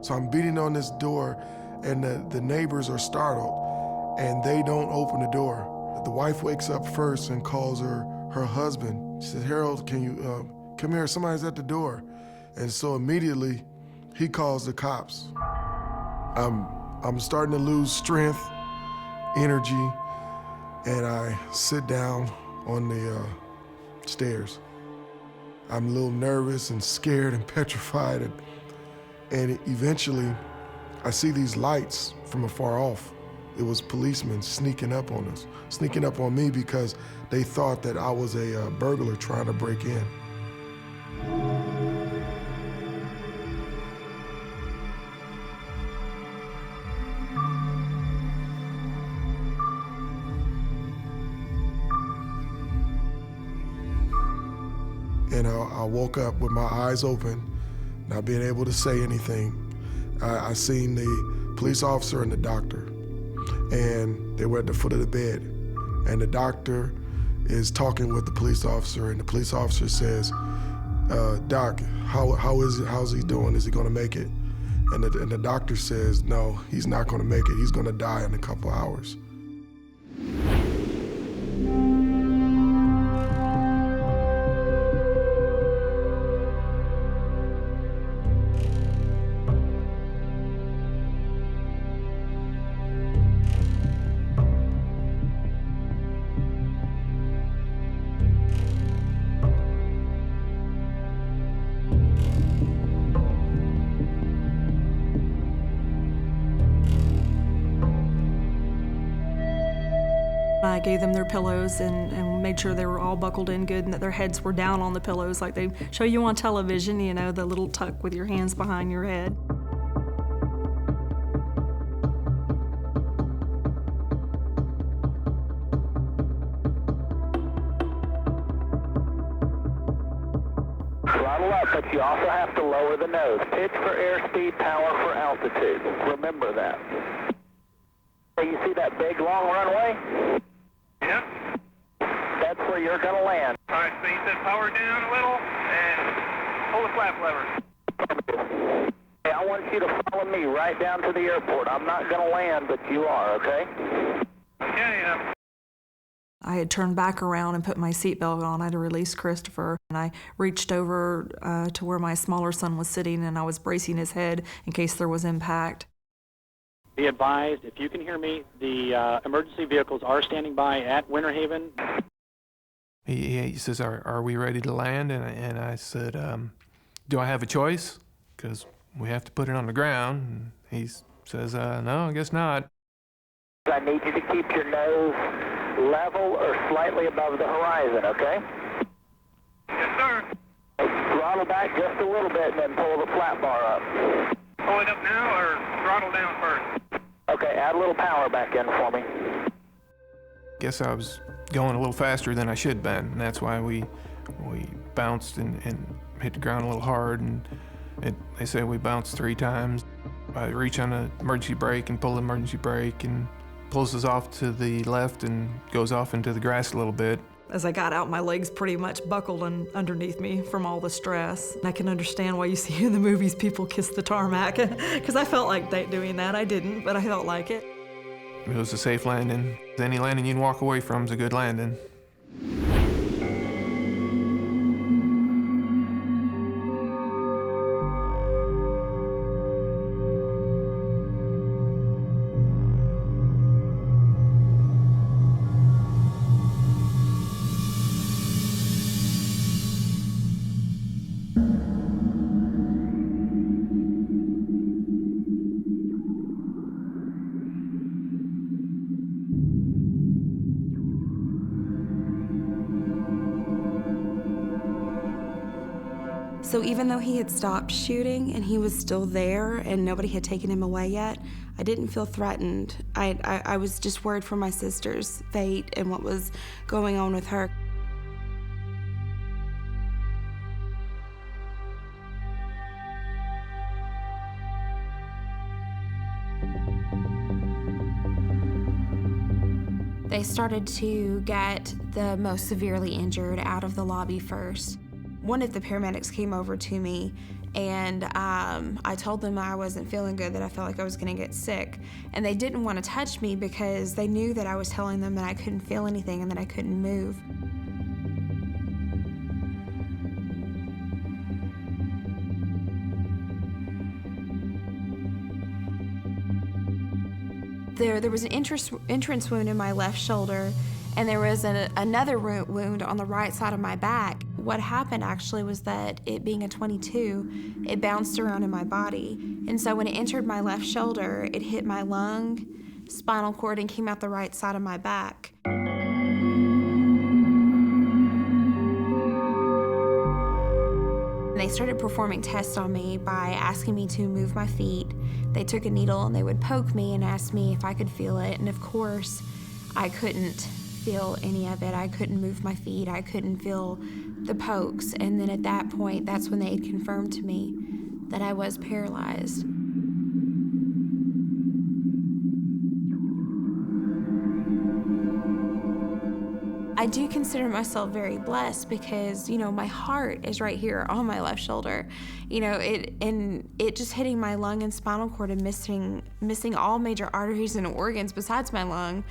So I'm beating on this door, and the neighbors are startled, and they don't open the door. The wife wakes up first and calls her husband. She says, "Harold, can you come here? Somebody's at the door." And so immediately, he calls the cops. I'm starting to lose strength, energy, and I sit down on the stairs. I'm a little nervous and scared and petrified, and eventually I see these lights from afar off. It was policemen sneaking up on us, sneaking up on me because they thought that I was a burglar trying to break in. And I woke up with my eyes open, not being able to say anything. I seen the police officer and the doctor, and they were at the foot of the bed. And the doctor is talking with the police officer, and the police officer says, "Doc, how is it? How's he doing? Is he gonna make it?" And the doctor says, "No, he's not gonna make it. He's gonna die in a couple hours." I gave them their pillows and made sure they were all buckled in good and that their heads were down on the pillows like they show you on television, you know, the little tuck with your hands behind your head. Throttle up, but you also have to lower the nose. Pitch for airspeed, power for altitude. Remember that. You see that big long runway? Yep. That's where you're going to land. All right, so you said power down a little and pull the flap lever. Hey, I want you to follow me right down to the airport. I'm not going to land, but you are, okay? Okay, I had turned back around and put my seatbelt on. I had released Christopher, and I reached over to where my smaller son was sitting, and I was bracing his head in case there was impact. Be advised, if you can hear me, the emergency vehicles are standing by at Winter Haven. He says, are we ready to land? And I said, do I have a choice? Because we have to put it on the ground. And he says, no, I guess not. I need you to keep your nose level or slightly above the horizon, okay? Yes, sir. Throttle back just a little bit and then pull the flat bar up. Pull it up now or throttle down first? Okay, add a little power back in for me. Guess I was going a little faster than I should have been, and that's why we bounced and hit the ground a little hard, and they say we bounced 3 times. I reach on the emergency brake and pull the emergency brake, and pulls us off to the left and goes off into the grass a little bit. As I got out, my legs pretty much buckled underneath me from all the stress. And I can understand why you see in the movies people kiss the tarmac, because I felt like doing that. I didn't, but I felt like it. It was a safe landing. Any landing you can walk away from is a good landing. So even though he had stopped shooting and he was still there and nobody had taken him away yet, I didn't feel threatened. I was just worried for my sister's fate and what was going on with her. They started to get the most severely injured out of the lobby first. One of the paramedics came over to me, and I told them I wasn't feeling good, that I felt like I was gonna get sick. And they didn't want to touch me because they knew that I was telling them that I couldn't feel anything and that I couldn't move. There was an entrance wound in my left shoulder, and there was another wound on the right side of my back. What happened actually was that it being a .22, it bounced around in my body. And so when it entered my left shoulder, it hit my lung, spinal cord, and came out the right side of my back. They started performing tests on me by asking me to move my feet. They took a needle and they would poke me and ask me if I could feel it. And of course, I couldn't feel any of it. I couldn't move my feet. I couldn't feel the pokes. And then at that point, that's when they had confirmed to me that I was paralyzed. I do consider myself very blessed because, you know, my heart is right here on my left shoulder. You know, it just hitting my lung and spinal cord and missing all major arteries and organs besides my lung.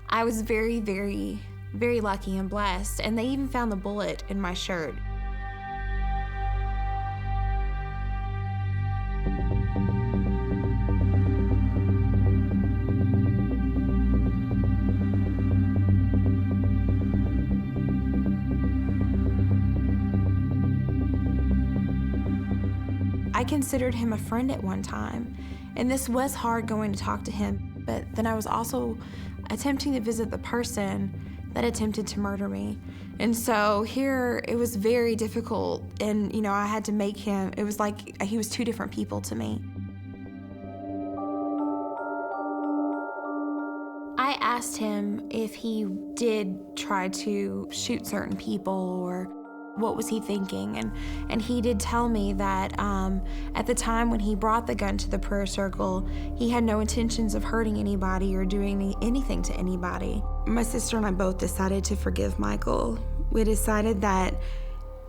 I was very, very, very lucky and blessed. And they even found the bullet in my shirt. I considered him a friend at one time, and this was hard going to talk to him, but then I was also attempting to visit the person that attempted to murder me. And so here it was very difficult, and you know, I had to make him, it was like he was two different people to me. I asked him if he did try to shoot certain people or what was he thinking, and he did tell me that at the time when he brought the gun to the prayer circle, he had no intentions of hurting anybody or doing anything to anybody. My sister and I both decided to forgive Michael. We decided that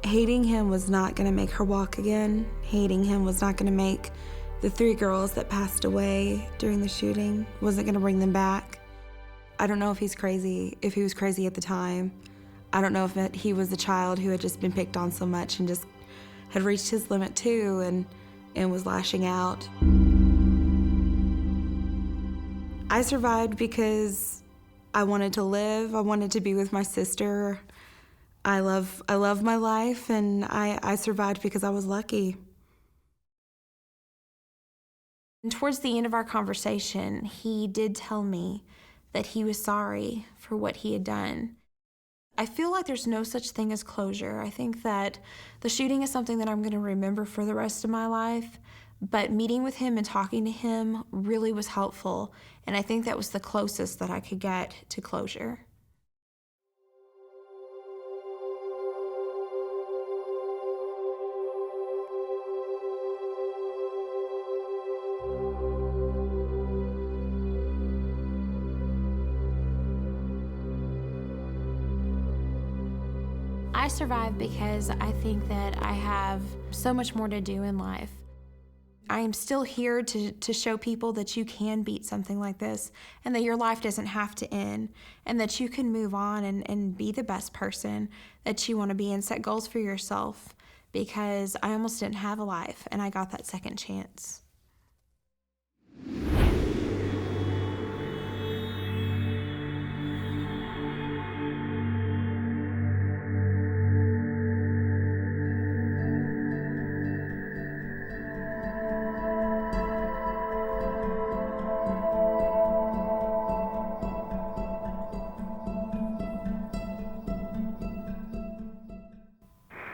hating him was not going to make her walk again. Hating him was not going to make the 3 girls that passed away during the shooting, wasn't going to bring them back. I don't know if he's crazy, if he was crazy at the time. I don't know if he was a child who had just been picked on so much and just had reached his limit too and was lashing out. I survived because I wanted to live. I wanted to be with my sister. I love my life, and I survived because I was lucky. And towards the end of our conversation, he did tell me that he was sorry for what he had done. I feel like there's no such thing as closure. I think that the shooting is something that I'm going to remember for the rest of my life, but meeting with him and talking to him really was helpful, and I think that was the closest that I could get to closure. I survived because I think that I have so much more to do in life. I am still here to show people that you can beat something like this and that your life doesn't have to end and that you can move on and be the best person that you want to be and set goals for yourself, because I almost didn't have a life and I got that second chance.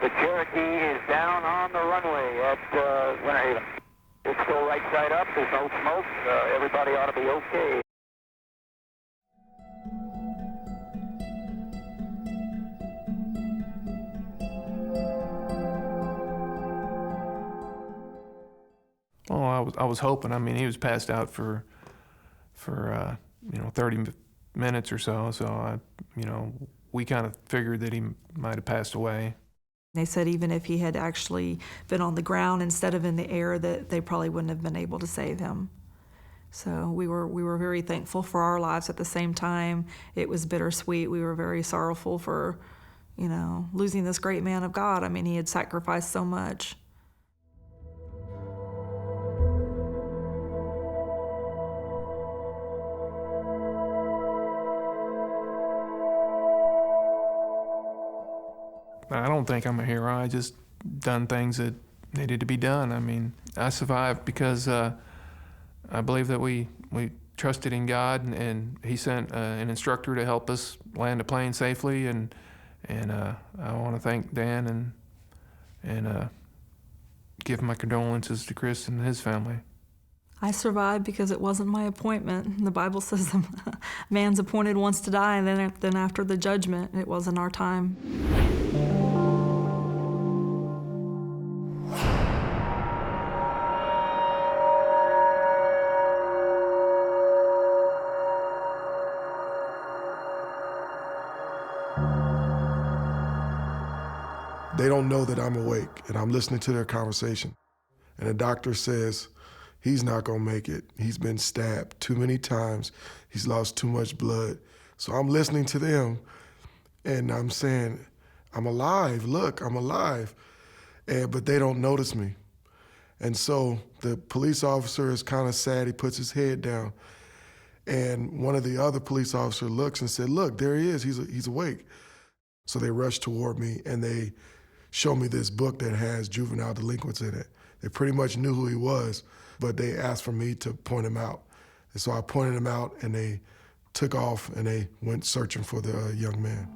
The Cherokee is down on the runway at Winter Haven. It's still right side up. There's no smoke. Everybody ought to be okay. Oh, I was hoping. I mean, he was passed out for for 30 minutes or so. So we kind of figured that he might have passed away. They said even if he had actually been on the ground instead of in the air, that they probably wouldn't have been able to save him. So we were very thankful for our lives. At the same time, it was bittersweet. We were very sorrowful for, losing this great man of God. I mean, he had sacrificed so much. I don't think I'm a hero. I just done things that needed to be done. I mean, I survived because I believe that we trusted in God, and He sent an instructor to help us land a plane safely. And I want to thank Dan and give my condolences to Chris and his family. I survived because it wasn't my appointment. The Bible says man's appointed once to die, and then after the judgment, it wasn't our time. They don't know that I'm awake, and I'm listening to their conversation. And the doctor says, he's not gonna make it. He's been stabbed too many times. He's lost too much blood. So I'm listening to them, and I'm saying, I'm alive, look, I'm alive. But they don't notice me. And so the police officer is kind of sad. He puts his head down. And one of the other police officers looks and said, look, there he is, he's awake. So they rush toward me, and they show me this book that has juvenile delinquents in it. They pretty much knew who he was, but they asked for me to point him out. And so I pointed him out, and they took off, and they went searching for the young man.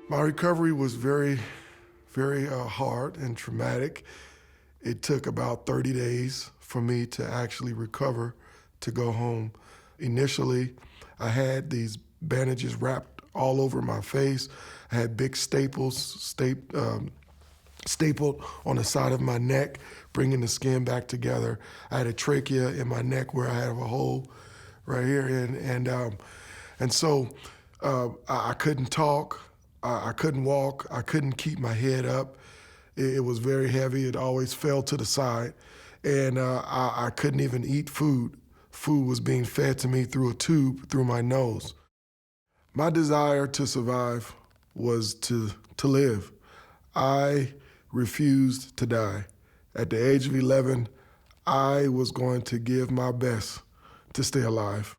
My recovery was very, very hard and traumatic. It took about 30 days for me to actually recover to go home. Initially, I had these bandages wrapped all over my face. I had big staples stapled on the side of my neck, bringing the skin back together. I had a trachea in my neck where I had a hole right here, and so I couldn't talk. I couldn't walk. I couldn't keep my head up. It was very heavy. It always fell to the side. And I couldn't even eat food. Food was being fed to me through a tube through my nose. My desire to survive was to live. I refused to die. At the age of 11, I was going to give my best to stay alive.